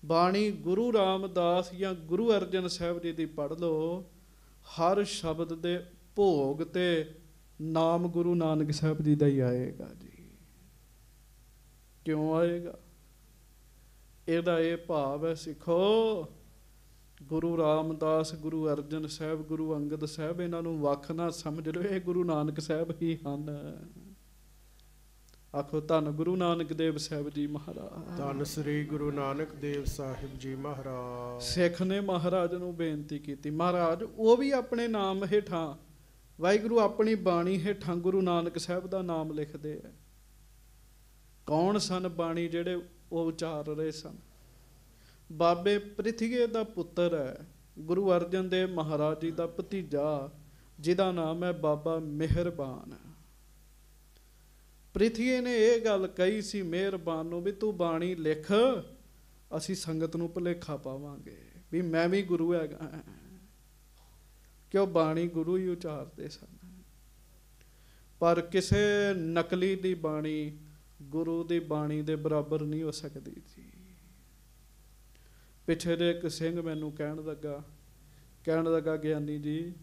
ਬਾਣੀ ਗੁਰੂ ਰਾਮਦਾਸ ਜਾਂ ਗੁਰੂ ਅਰਜਨ ਸਾਹਿਬ ਜੀ ਦੀ ਪੜ੍ਹ ਲਓ। ਹਰ ਸ਼ਬਦ ਦੇ ਭੋਗ ਤੇ ਨਾਮ ਗੁਰੂ ਨਾਨਕ ਸਾਹਿਬ ਜੀ ਦਾ ਹੀ ਆਏਗਾ ਜੀ। ਕਿਉਂ ਆਏਗਾ? ਇਹਦਾ ਇਹ ਭਾਵ ਹੈ ਸਿੱਖੋ, ਗੁਰੂ ਰਾਮਦਾਸ, ਗੁਰੂ ਅਰਜਨ ਸਾਹਿਬ, ਗੁਰੂ ਅੰਗਦ ਸਾਹਿਬ, ਇਹਨਾਂ ਨੂੰ ਵੱਖ ਨਾ ਸਮਝ ਲਓ, ਇਹ ਗੁਰੂ ਨਾਨਕ ਸਾਹਿਬ ਹੀ ਹਨ। ਆਖੋ ਧੰਨ ਗੁਰੂ ਨਾਨਕ ਦੇਵ ਸਾਹਿਬ ਜੀ ਮਹਾਰਾਜ। ਧੰਨ ਸ੍ਰੀ ਗੁਰੂ ਨਾਨਕ ਦੇਵ ਸਾਹਿਬ ਜੀ ਮਹਾਰਾਜ। ਸਿੱਖ ਨੇ ਮਹਾਰਾਜ ਨੂੰ ਬੇਨਤੀ ਕੀਤੀ, ਮਹਾਰਾਜ ਉਹ ਵੀ ਆਪਣੇ ਨਾਮ ਹੇਠਾਂ, ਵਾਹਿਗੁਰੂ ਆਪਣੀ ਬਾਣੀ ਹੇਠਾਂ ਗੁਰੂ ਨਾਨਕ ਸਾਹਿਬ ਦਾ ਨਾਮ ਲਿਖਦੇ ਆ। ਕੌਣ ਸਨ ਬਾਣੀ ਜਿਹੜੇ ਉਹ ਉਚਾਰ ਰਹੇ ਸਨ? ਬਾਬੇ ਪ੍ਰਿਥੀਏ ਦਾ ਪੁੱਤਰ ਹੈ, ਗੁਰੂ ਅਰਜਨ ਦੇਵ ਮਹਾਰਾਜ ਜੀ ਦਾ ਭਤੀਜਾ, ਜਿਹਦਾ ਨਾਮ ਹੈ ਬਾਬਾ ਮਿਹਰਬਾਨ। ਪ੍ਰਿਥੀਏ ਨੇ ਇਹ ਗੱਲ ਕਹੀ ਸੀ ਮਿਹਰਬਾਨ ਨੂੰ ਵੀ ਤੂੰ ਬਾਣੀ ਲਿਖ, ਅਸੀਂ ਸੰਗਤ ਨੂੰ ਭੁਲੇਖਾ ਪਾਵਾਂਗੇ ਵੀ ਮੈਂ ਵੀ ਗੁਰੂ ਹੈਗਾ। ਕਿਉਂ? ਬਾਣੀ ਗੁਰੂ ਹੀ ਉਚਾਰਦੇ ਸਨ, ਪਰ ਕਿਸੇ ਨਕਲੀ ਦੀ ਬਾਣੀ ਗੁਰੂ ਦੀ ਬਾਣੀ ਦੇ ਬਰਾਬਰ ਨਹੀਂ ਹੋ ਸਕਦੀ ਜੀ। ਪਿੱਛੇ ਦੇ ਇੱਕ ਸਿੰਘ ਮੈਨੂੰ ਕਹਿਣ ਲੱਗਾ ਗਿਆਨੀ ਜੀ,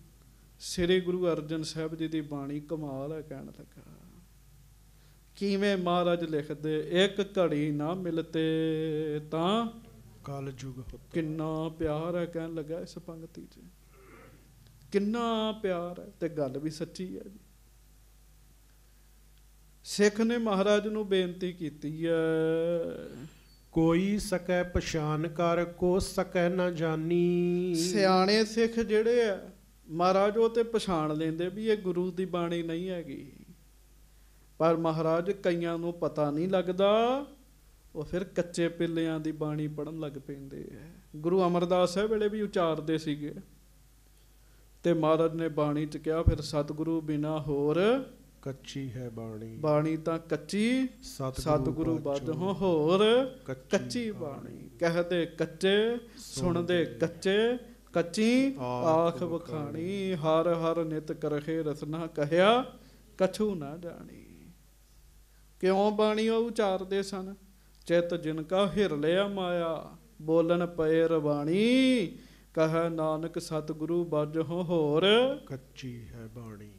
ਸ੍ਰੀ ਗੁਰੂ ਅਰਜਨ ਸਾਹਿਬ ਜੀ ਦੀ ਬਾਣੀ ਕਮਾਲ ਹੈ। ਕਹਿਣ ਲੱਗਾ ਕਿਵੇਂ? ਮਹਾਰਾਜ ਲਿਖਦੇ, ਇੱਕ ਘੜੀ ਨਾ ਮਿਲਤੇ ਤਾਂ ਕਲ ਯੁਗ ਹੋਤਾ। ਕਿੰਨਾ ਪਿਆਰ ਹੈ, ਕਹਿਣ ਲੱਗਾ ਇਸ ਪੰਕਤੀ 'ਚ ਕਿੰਨਾ ਪਿਆਰ ਹੈ, ਤੇ ਗੱਲ ਵੀ ਸੱਚੀ ਹੈ ਜੀ। ਸਿੱਖ ਨੇ ਮਹਾਰਾਜ ਨੂੰ ਬੇਨਤੀ ਕੀਤੀ ਹੈ, ਕੋਈ ਸਕੈ ਪਛਾਣ ਕਰ, ਕੋ ਸਕੈ ਨਾ ਜਾਣੀ। ਸਿਆਣੇ ਸਿੱਖ ਜਿਹੜੇ ਆ ਮਹਾਰਾਜ ਉਹ ਤੇ ਪਛਾਣ ਲੈਂਦੇ ਵੀ ਇਹ ਗੁਰੂ ਦੀ ਬਾਣੀ ਨਹੀਂ ਹੈਗੀ, ਪਰ ਮਹਾਰਾਜ ਕਈਆਂ ਨੂੰ ਪਤਾ ਨਹੀਂ ਲੱਗਦਾ, ਉਹ ਫਿਰ ਕੱਚੇ ਪਿੱਲਿਆਂ ਦੀ ਬਾਣੀ ਪੜ੍ਹਨ ਲੱਗ ਪੈਂਦੇ ਹੈ। ਗੁਰੂ ਅਮਰਦਾਸ ਸਾਹਿਬ ਵੇਲੇ ਵੀ ਉਚਾਰਦੇ ਸੀਗੇ, ਤੇ ਮਹਾਰਾਜ ਨੇ ਬਾਣੀ 'ਚ ਕਿਹਾ ਫਿਰ ਸਤਿਗੁਰੂ ਬਿਨਾ ਹੋਰ ਕੱਚੀ ਹੈ ਬਾਣੀ, ਬਾਣੀ ਤਾਂ ਕੱਚੀ ਸਤਿਗੁਰੂ ਬਾਝੋਂ ਹੋਰ ਕੱਚੀ ਬਾਣੀ। ਕਹਦੇ ਕੱਚੇ ਸੁਣਦੇ ਕੱਚੇ, ਕੱਚੀ ਆਖ ਵਖਾਣੀ। ਹਰ ਹਰ ਨਿਤ ਕਰਖੇ ਰਸਨਾ ਕਹਿਆ ਕਛੂ ਨਾ ਜਾਣੀ। ਕਿਉਂ ਬਾਣੀ ਉਹ ਉਚਾਰਦੇ ਸਨ? ਚਿਤ ਜਿਨ ਕਾ ਹਿਰ ਲਿਆ ਮਾਇਆ, ਬੋਲਣ ਪਏ ਰਵਾਣੀ। ਕਹੈ ਨਾਨਕ ਸਤਿਗੁਰੂ ਬਾਝੋਂ ਹੋਰ ਕੱਚੀ ਹੈ ਬਾਣੀ।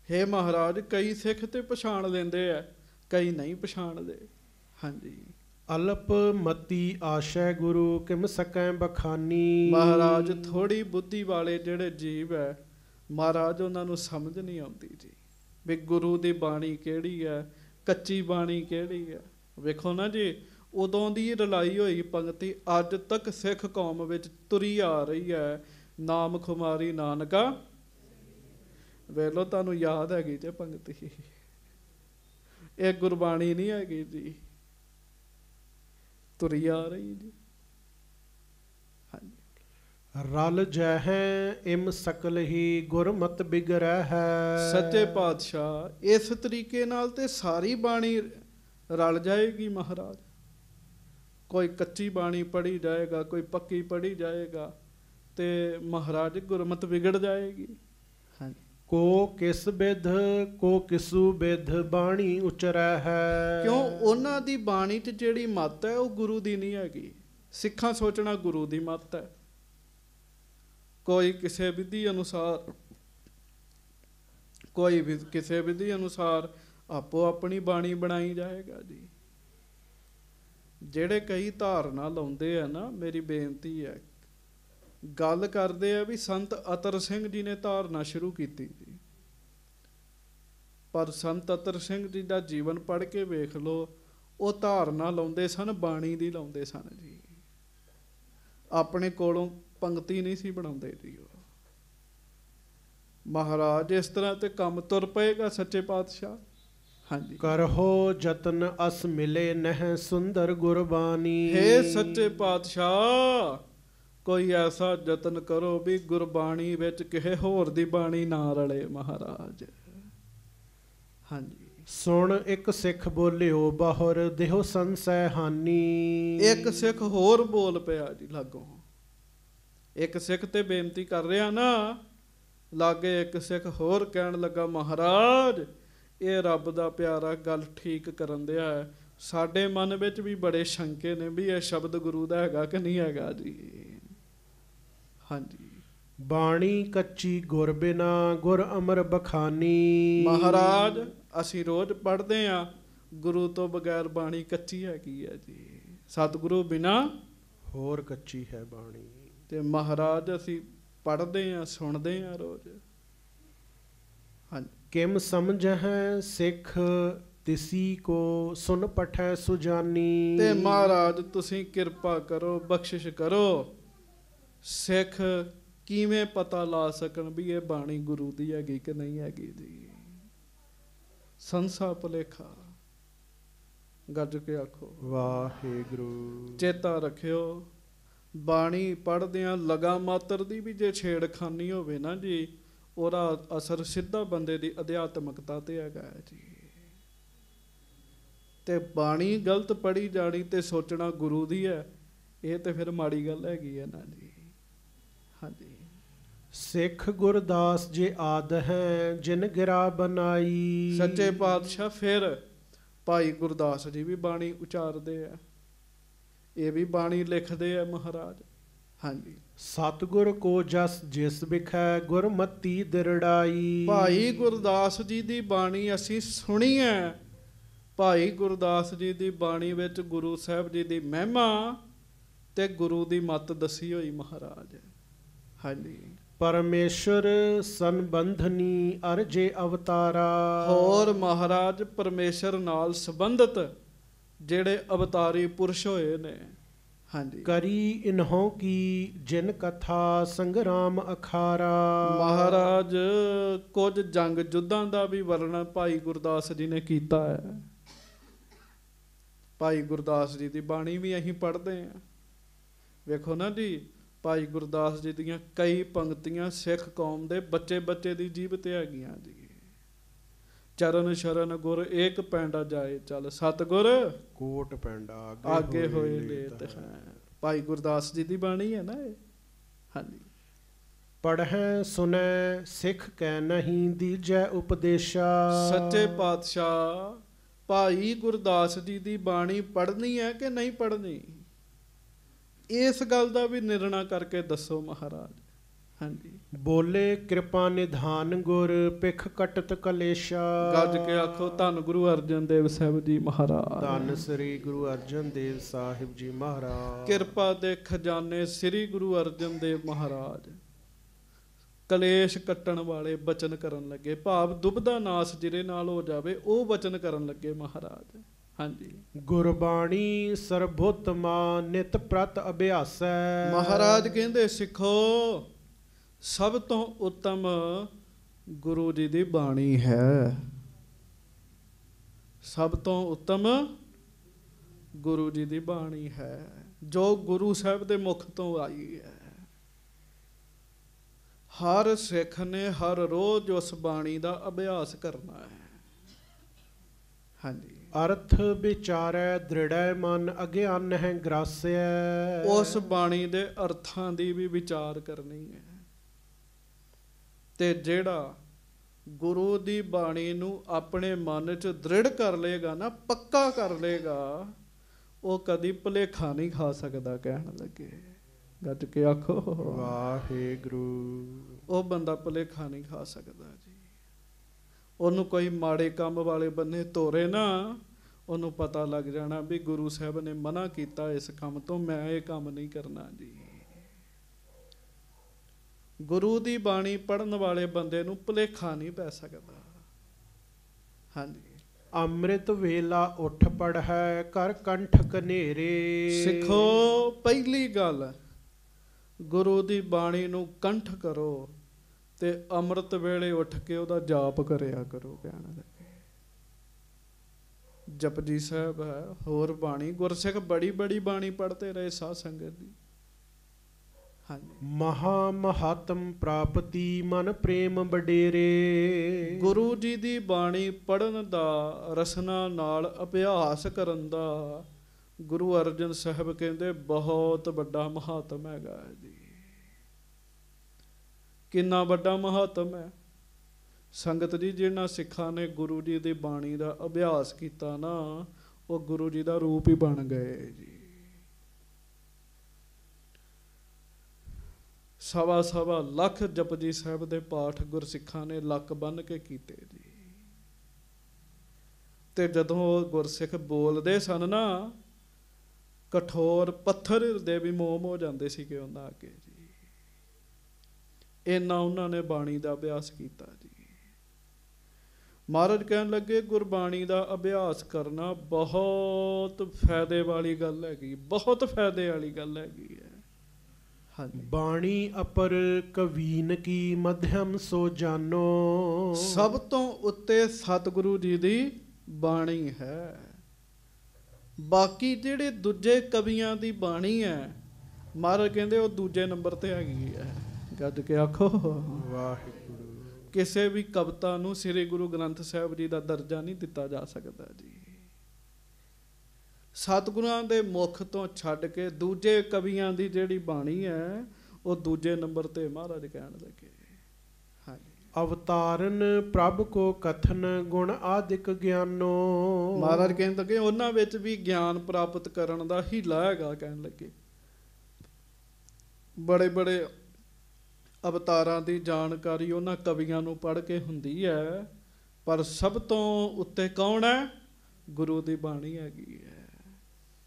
ਹੇ ਮਹਾਰਾਜ, ਕਈ ਸਿੱਖ ਤੇ ਪਛਾਣ ਲੈਂਦੇ ਆ, ਕਈ ਨਹੀਂ ਪਛਾਣਦੇ। ਹਾਂਜੀ। ਅਲਪ ਮਤੀ ਆਸ਼ੈ ਗੁਰੂ ਕਿਮ ਸਕੈ ਬਖਾਨੀ। ਮਹਾਰਾਜ ਥੋੜੀ ਬੁੱਧੀ ਵਾਲੇ ਜਿਹੜੇ ਜੀਵ ਹੈ ਮਹਾਰਾਜ ਉਹਨਾਂ ਨੂੰ ਸਮਝ ਨਹੀਂ ਆਉਂਦੀ ਜੀ ਵੀ ਗੁਰੂ ਦੀ ਬਾਣੀ ਕਿਹੜੀ ਹੈ, ਕੱਚੀ ਬਾਣੀ ਕਿਹੜੀ ਹੈ। ਵੇਖੋ ਨਾ ਜੀ, ਉਦੋਂ ਦੀ ਰਲਾਈ ਹੋਈ ਪੰਕਤੀ ਅੱਜ ਤੱਕ ਸਿੱਖ ਕੌਮ ਵਿੱਚ ਤੁਰੀ ਆ ਰਹੀ ਹੈ, ਨਾਮ ਖੁਮਾਰੀ ਨਾਨਕਾ। ਵੇਖ ਲਓ, ਤੁਹਾਨੂੰ ਯਾਦ ਹੈਗੀ ਜੇ ਪੰਕਤੀ, ਇਹ ਗੁਰਬਾਣੀ ਨਹੀਂ ਹੈਗੀ ਜੀ, ਤੁਰੀ ਆ ਰਹੀ ਜੀ। ਹਾਂਜੀ। ਰਲ ਜਹੈ ਇਮ ਸਕਲ ਹੀ ਗੁਰਮਤ ਬਿਗਰੈ ਹੈ। ਸੱਚੇ ਪਾਤਸ਼ਾਹ ਇਸ ਤਰੀਕੇ ਨਾਲ ਤੇ ਸਾਰੀ ਬਾਣੀ ਰਲ ਜਾਏਗੀ ਮਹਾਰਾਜ। ਕੋਈ ਕੱਚੀ ਬਾਣੀ ਪੜ੍ਹੀ ਜਾਏਗਾ, ਕੋਈ ਪੱਕੀ ਪੜ੍ਹੀ ਜਾਏਗਾ, ਤੇ ਮਹਾਰਾਜ ਗੁਰਮਤ ਵਿਗੜ ਜਾਏਗੀ। ਹਾਂਜੀ। ਕੋ ਕਿਸ ਬਿਧ ਕੋ ਕਿਸੂ ਬਿਧ ਬਾਣੀ ਉਚਰੈ ਹੈ। ਕਿਉਂ? ਉਹਨਾਂ ਦੀ ਬਾਣੀ 'ਚ ਜਿਹੜੀ ਮੱਤ ਹੈ ਉਹ ਗੁਰੂ ਦੀ ਨਹੀਂ ਹੈਗੀ। ਸਿੱਖਾਂ ਸੋਚਣਾ ਗੁਰੂ ਦੀ ਮੱਤ ਹੈ। ਕੋਈ ਕਿਸੇ ਵਿਧੀ ਅਨੁਸਾਰ, ਕੋਈ ਵੀ ਕਿਸੇ ਵਿਧੀ ਅਨੁਸਾਰ ਆਪੋ ਆਪਣੀ ਬਾਣੀ ਬਣਾਈ ਜਾਏਗਾ ਜੀ। ਜਿਹੜੇ ਕਈ ਧਾਰਨਾ ਲਾਉਂਦੇ ਆ ਨਾ, ਮੇਰੀ ਬੇਨਤੀ ਹੈ, ਗੱਲ ਕਰਦੇ ਆ ਵੀ ਸੰਤ ਅਤਰ ਸਿੰਘ ਜੀ ਨੇ ਧਾਰਨਾ ਸ਼ੁਰੂ ਕੀਤੀ ਜੀ, ਪਰ ਸੰਤ ਅਤਰ ਸਿੰਘ ਜੀ ਦਾ ਜੀਵਨ ਪੜ੍ਹ ਕੇ ਵੇਖ ਲਓ, ਉਹ ਧਾਰਨਾ ਲਾਉਂਦੇ ਸਨ ਬਾਣੀ ਦੀ ਲਾਉਂਦੇ ਸਨ ਜੀ, ਆਪਣੇ ਕੋਲੋਂ ਪੰਕਤੀ ਨਹੀਂ ਸੀ ਬਣਾਉਂਦੇ ਜੀ ਉਹ। ਮਹਾਰਾਜ ਇਸ ਤਰ੍ਹਾਂ ਤੇ ਕੰਮ ਤੁਰ ਪਏਗਾ ਸੱਚੇ ਪਾਤਸ਼ਾਹ। ਹਾਂਜੀ। ਕਰਹੋ ਜਤਨ ਅਸ ਮਿਲੇ ਨਹਿ ਸੁੰਦਰ ਗੁਰਬਾਣੀ। ਹੇ ਸੱਚੇ ਪਾਤਸ਼ਾਹ, ਕੋਈ ਐਸਾ ਯਤਨ ਕਰੋ ਵੀ ਗੁਰਬਾਣੀ ਵਿੱਚ ਕਿਸੇ ਹੋਰ ਦੀ ਬਾਣੀ ਨਾ ਰਲੇ ਮਹਾਰਾਜ। ਹਾਂਜੀ। ਸੁਣ ਇੱਕ ਸਿੱਖ ਬੋਲਿਓ ਬਾਹਰ ਦੇਹੋ ਸੰਸੈ ਹਾਨੀ। ਇੱਕ ਸਿੱਖ ਹੋਰ ਬੋਲ ਪਿਆ ਜੀ ਲਾਗੋਂ। ਇੱਕ ਸਿੱਖ ਤੇ ਬੇਨਤੀ ਕਰ ਰਿਹਾ ਨਾ, ਲਾਗੇ ਇੱਕ ਸਿੱਖ ਹੋਰ ਕਹਿਣ ਲੱਗਾ ਮਹਾਰਾਜ ਇਹ ਰੱਬ ਦਾ ਪਿਆਰਾ ਗੱਲ ਠੀਕ ਕਰਨ ਦਿਆ ਹੈ। ਸਾਡੇ ਮਨ ਵਿੱਚ ਵੀ ਬੜੇ ਸ਼ੰਕੇ ਨੇ ਵੀ ਇਹ ਸ਼ਬਦ ਗੁਰੂ ਦਾ ਹੈਗਾ ਕਿ ਨਹੀਂ ਹੈਗਾ ਜੀ। ਹਾਂਜੀ। ਬਾਣੀ ਕੱਚੀ ਗੁਰ ਬਿਨਾ ਗੁਰ ਅਮਰ ਬਖਾਨੀ। ਮਹਾਰਾਜ ਅਸੀਂ ਰੋਜ਼ ਪੜ੍ਹਦੇ ਹਾਂ, ਗੁਰੂ ਤੋਂ ਬਗੈਰ ਬਾਣੀ ਕੱਚੀ ਹੈਗੀ ਹੈ ਜੀ। ਸਤਿਗੁਰੂ ਬਿਨਾ ਹੋਰ ਕੱਚੀ ਹੈ ਬਾਣੀ। ਤੇ ਮਹਾਰਾਜ ਅਸੀਂ ਪੜ੍ਹਦੇ ਹਾਂ, ਸੁਣਦੇ ਹਾਂ ਰੋਜ਼। ਹਾਂਜੀ। ਕਿਮ ਸਮਝਹਿ ਸਿੱਖ ਤਿਸੀ ਕੋ ਸੁਨ ਪਠੈ ਸੁਜਾਨੀ। ਤੇ ਮਹਾਰਾਜ ਤੁਸੀਂ ਕਿਰਪਾ ਕਰੋ, ਬਖਸ਼ਿਸ਼ ਕਰੋ, ਸਿੱਖ ਕਿਵੇਂ ਪਤਾ ਲਾ ਸਕਣ ਵੀ ਇਹ ਬਾਣੀ ਗੁਰੂ ਦੀ ਹੈਗੀ ਕਿ ਨਹੀਂ ਹੈਗੀ ਜੀ। ਸੰਸਾ ਭੁਲੇਖਾ ਗੱਜ ਕੇ ਆਖੋ ਵਾਹਿਗੁਰੂ। ਚੇਤਾ ਰੱਖਿਓ, ਬਾਣੀ ਪੜ੍ਹਦਿਆਂ ਲਗਾ ਮਾਤਰ ਦੀ ਵੀ ਜੇ ਛੇੜਖਾਨੀ ਹੋਵੇ ਨਾ ਜੀ, ਉਹਦਾ ਅਸਰ ਸਿੱਧਾ ਬੰਦੇ ਦੀ ਅਧਿਆਤਮਕਤਾ ਤੇ ਹੈਗਾ ਹੈ ਜੀ। ਤੇ ਬਾਣੀ ਗਲਤ ਪੜ੍ਹੀ ਜਾਣੀ ਤੇ ਸੋਚਣਾ ਗੁਰੂ ਦੀ ਹੈ, ਇਹ ਤੇ ਫਿਰ ਮਾੜੀ ਗੱਲ ਹੈਗੀ ਹੈ ਨਾ ਜੀ। ਹਾਂਜੀ। ਸਿੱਖ ਗੁਰਦਾਸ ਜੇ ਆਦ ਹੈ ਜਿਨ ਗਿਰਾ ਬਨਾਈ। ਸੱਚੇ ਪਾਤਸ਼ਾਹ ਫਿਰ ਭਾਈ ਗੁਰਦਾਸ ਜੀ ਵੀ ਬਾਣੀ ਉਚਾਰਦੇ ਆ, ਇਹ ਵੀ ਬਾਣੀ ਲਿਖਦੇ ਆ ਮਹਾਰਾਜ। ਹਾਂਜੀ। ਸਤਿਗੁਰ ਕੋ ਜਸ ਜਿਸ ਬਿਖੈ ਗੁਰਮਤੀ ਦਿਰੜਾਈ। ਭਾਈ ਗੁਰਦਾਸ ਜੀ ਦੀ ਬਾਣੀ ਅਸੀਂ ਸੁਣੀ ਹੈ। ਭਾਈ ਗੁਰਦਾਸ ਜੀ ਦੀ ਬਾਣੀ ਵਿੱਚ ਗੁਰੂ ਸਾਹਿਬ ਜੀ ਦੀ ਮਹਿਮਾ ਤੇ ਗੁਰੂ ਦੀ ਮੱਤ ਦੱਸੀ ਹੋਈ ਮਹਾਰਾਜ। ਹਾਂਜੀ। ਪਰਮੇਸ਼ਰ ਸੰਬੰਧਨੀ ਅਰਜੇ ਅਵਤਾਰਾ। ਹੋਰ ਮਹਾਰਾਜ ਪਰਮੇਸ਼ਰ ਨਾਲ ਸੰਬੰਧਿਤ ਜਿਹੜੇ ਅਵਤਾਰੀ ਪੁਰਸ਼ ਹੋਏ ਨੇ। ਹਾਂਜੀ। ਕਰੀ ਇਨਹੋਂ ਕੀ ਜਿਨ ਕਥਾ ਸੰਗਰਾਮ ਅਖਾਰਾ। ਮਹਾਰਾਜ ਕੁਝ ਜੰਗ ਯੁੱਧਾਂ ਦਾ ਵੀ ਵਰਣਨ ਭਾਈ ਗੁਰਦਾਸ ਜੀ ਨੇ ਕੀਤਾ ਹੈ। ਭਾਈ ਗੁਰਦਾਸ ਜੀ ਦੀ ਬਾਣੀ ਵੀ ਅਸੀਂ ਪੜ੍ਹਦੇ ਹਾਂ। ਵੇਖੋ ਨਾ ਜੀ, ਭਾਈ ਗੁਰਦਾਸ ਜੀ ਦੀਆਂ ਕਈ ਪੰਕਤੀਆਂ ਸਿੱਖ ਕੌਮ ਦੇ ਬੱਚੇ ਬੱਚੇ ਦੀ ਜੀਭ ਤੇ ਹੈਗੀਆਂ ਜੀ। ਚਰਨ ਸ਼ਰਨ ਗੁਰ ਏਕ ਪੈਂਡਾ ਜਾਏ ਚੱਲ, ਸਤਿਗੁਰ ਕੋਟ ਪੈਂਡਾ ਆਗੇ ਹੋਏ ਲੇਤ ਹੈ। ਭਾਈ ਗੁਰਦਾਸ ਜੀ ਦੀ ਬਾਣੀ ਹੈ ਨਾ ਇਹ। ਹਾਂਜੀ। ਪੜ੍ਹੈ ਸੁਨੈ ਸਿੱਖ ਕੈ ਨਹੀਂ ਦੀਜੈ ਉਪਦੇਸ਼ਾ। ਸੱਚੇ ਪਾਤਸ਼ਾਹ ਭਾਈ ਗੁਰਦਾਸ ਜੀ ਦੀ ਬਾਣੀ ਪੜ੍ਹਨੀ ਹੈ ਕਿ ਨਹੀਂ ਪੜ੍ਹਨੀ, ਇਸ ਗੱਲ ਦਾ ਵੀ ਨਿਰਣਾ ਕਰਕੇ ਦੱਸੋ ਮਹਾਰਾਜ। ਹਾਂਜੀ। ਬੋਲੇ ਕਿਰਪਾ ਨਿਧਾਨ ਗੁਰ ਪਿਖ ਕਟਤ ਕਲੇਸ਼ਾ। ਗੱਜ ਕੇ ਆਖੋ ਧੰਨ ਗੁਰੂ ਅਰਜਨ ਦੇਵ ਸਾਹਿਬ ਜੀ ਮਹਾਰਾਜ। ਧੰਨ ਸ੍ਰੀ ਗੁਰੂ ਅਰਜਨ ਦੇਵ ਸਾਹਿਬ ਜੀ ਮਹਾਰਾਜ। ਕਿਰਪਾ ਦੇ ਖਜ਼ਾਨੇ ਸ੍ਰੀ ਗੁਰੂ ਅਰਜਨ ਦੇਵ ਮਹਾਰਾਜ ਕਲੇਸ਼ ਕੱਟਣ ਵਾਲੇ ਬਚਨ ਕਰਨ ਲੱਗੇ, ਭਾਵ ਦੁਬਦਾ ਨਾਸ ਜਿਹਦੇ ਨਾਲ ਹੋ ਜਾਵੇ ਉਹ ਬਚਨ ਕਰਨ ਲੱਗੇ ਮਹਾਰਾਜ। ਹਾਂਜੀ। ਗੁਰਬਾਣੀ ਸਰਬੋਤਮਾ ਨਿਤ ਪ੍ਰਤ ਅਭਿਆਸੈ। ਮਹਾਰਾਜ ਕਹਿੰਦੇ ਸਿੱਖੋ ਸਭ ਤੋਂ ਉੱਤਮ ਗੁਰੂ ਜੀ ਦੀ ਬਾਣੀ ਹੈ। ਸਭ ਤੋਂ ਉੱਤਮ ਗੁਰੂ ਜੀ ਦੀ ਬਾਣੀ ਹੈ, ਜੋ ਗੁਰੂ ਸਾਹਿਬ ਦੇ ਮੁਖ ਤੋਂ ਆਈ ਹੈ। ਹਰ ਸਿੱਖ ਨੇ ਹਰ ਰੋਜ਼ ਉਸ ਬਾਣੀ ਦਾ ਅਭਿਆਸ ਕਰਨਾ ਹੈ। ਹਾਂਜੀ। ਅਰਥ ਵਿਚਾਰੈ ਦ੍ਰਿੜੈ ਮਨ ਅਗਿਆਨ ਹੈ ਗ੍ਰਾਸਿਐ। ਉਸ ਬਾਣੀ ਦੇ ਅਰਥਾਂ ਦੀ ਵੀ ਵਿਚਾਰ ਕਰਨੀ ਹੈ। ਤੇ ਜਿਹੜਾ ਗੁਰੂ ਦੀ ਬਾਣੀ ਨੂੰ ਆਪਣੇ ਮਨ 'ਚ ਦ੍ਰਿੜ ਕਰ ਲਏਗਾ ਨਾ, ਪੱਕਾ ਕਰ ਲਏਗਾ, ਉਹ ਕਦੀ ਭੁਲੇਖਾ ਨਹੀਂ ਖਾ ਸਕਦਾ। ਕਹਿਣ ਲੱਗੇ ਗੱਜ ਕੇ ਆਖੋ ਵਾਹਿਗੁਰੂ। ਉਹ ਬੰਦਾ ਭੁਲੇਖਾ ਨਹੀਂ ਖਾ ਸਕਦਾ ਜੀ। ਉਹਨੂੰ ਕੋਈ ਮਾੜੇ ਕੰਮ ਵਾਲੇ ਬੰਨੇ ਤੋਰੇ ਨਾ, ਉਹਨੂੰ ਪਤਾ ਲੱਗ ਜਾਣਾ ਵੀ ਗੁਰੂ ਸਾਹਿਬ ਨੇ ਮਨਾ ਕੀਤਾ ਇਸ ਕੰਮ ਤੋਂ, ਮੈਂ ਇਹ ਕੰਮ ਨਹੀਂ ਕਰਨਾ ਜੀ। ਗੁਰੂ ਦੀ ਬਾਣੀ ਪੜ੍ਹਨ ਵਾਲੇ ਬੰਦੇ ਨੂੰ ਭੁਲੇਖਾ ਨਹੀਂ ਪੈ ਸਕਦਾ। ਹਾਂਜੀ। ਅੰਮ੍ਰਿਤ ਵੇਲਾ ਉੱਠ ਪੜ੍ਹੈ ਕਰ ਕੰਠ ਕਨੇਰੇ। ਸਿੱਖੋ ਪਹਿਲੀ ਗੱਲ ਗੁਰੂ ਦੀ ਬਾਣੀ ਨੂੰ ਕੰਠ ਕਰੋ ਤੇ ਅੰਮ੍ਰਿਤ ਵੇਲੇ ਉੱਠ ਕੇ ਉਹਦਾ ਜਾਪ ਕਰਿਆ ਕਰੋ। ਕਹਿਣ ਲੱਗੇ जपजी साहब है, होर बाणी गुरसिख बड़ी बड़ी बाणी पढ़ते रहे साध संगत दी। हाँ जी। महा महात्म प्राप्ति मन प्रेम बडेरे। गुरु जी दी बाणी पढ़न दा, रसना नाल अभ्यास करन दा गुरु अर्जन साहब कहते बहुत बड़ा महात्म हैगा जी। किन्ना बड़ा महात्म है संगत जी। जिन्हां सिखां ने गुरु जी दी बाणी दा अभ्यास कीता ना, वो गुरु जी दा रूप ही बन गए जी। सवा सवा लख जपजी साहब दे पाठ गुरसिखां ने लक बन के कीते जी। ते जदों गुरसिख बोलदे सन ना, कठोर पत्थर हिरदे भी मोम हो जाते सी कि उन्हां अगे जी। इन्ना उन्होंने बाणी का अभ्यास किया जी। महाराज कहन लगे गुरबाणी का अभ्यास करना बहुत फायदे वाली गल हैगी, बहुत फायदे वाली गल हैगी है। हाँ जी। बाणी अपर कवीन की मध्यम सो जानो। सब तो उत्ते सतगुरु जी दी बाणी है। बाकी जेड़े दूजे कवियां दी बाणी है, महाराज कहंदे वो दूजे नंबर ते हैगी है। गज के आखो वाहिगुरू। किसी भी कविता नूं श्री गुरु ग्रंथ साहिब जी का दर्जा नहीं दिता जा सकता जी। सतगुरां दे मुख तो छड्ड के दूजे कवियां दी जिहड़ी बाणी है वो दूजे नंबर ते महाराज कहण लगे। हाँ जी। अवतारन प्रभ को कथन गुण आदिक ज्ञानो। महाराज कहण लगे उन्हां विच भी ज्ञान प्राप्त करन दा हीला हैगा। कहण लगे बड़े बड़े अवतारां दी जानकारी उन्हां कवियां नूं पढ़ के हुंदी है, पर सब तो उत्ते कौन है? गुरु दी बाणी हैगी है।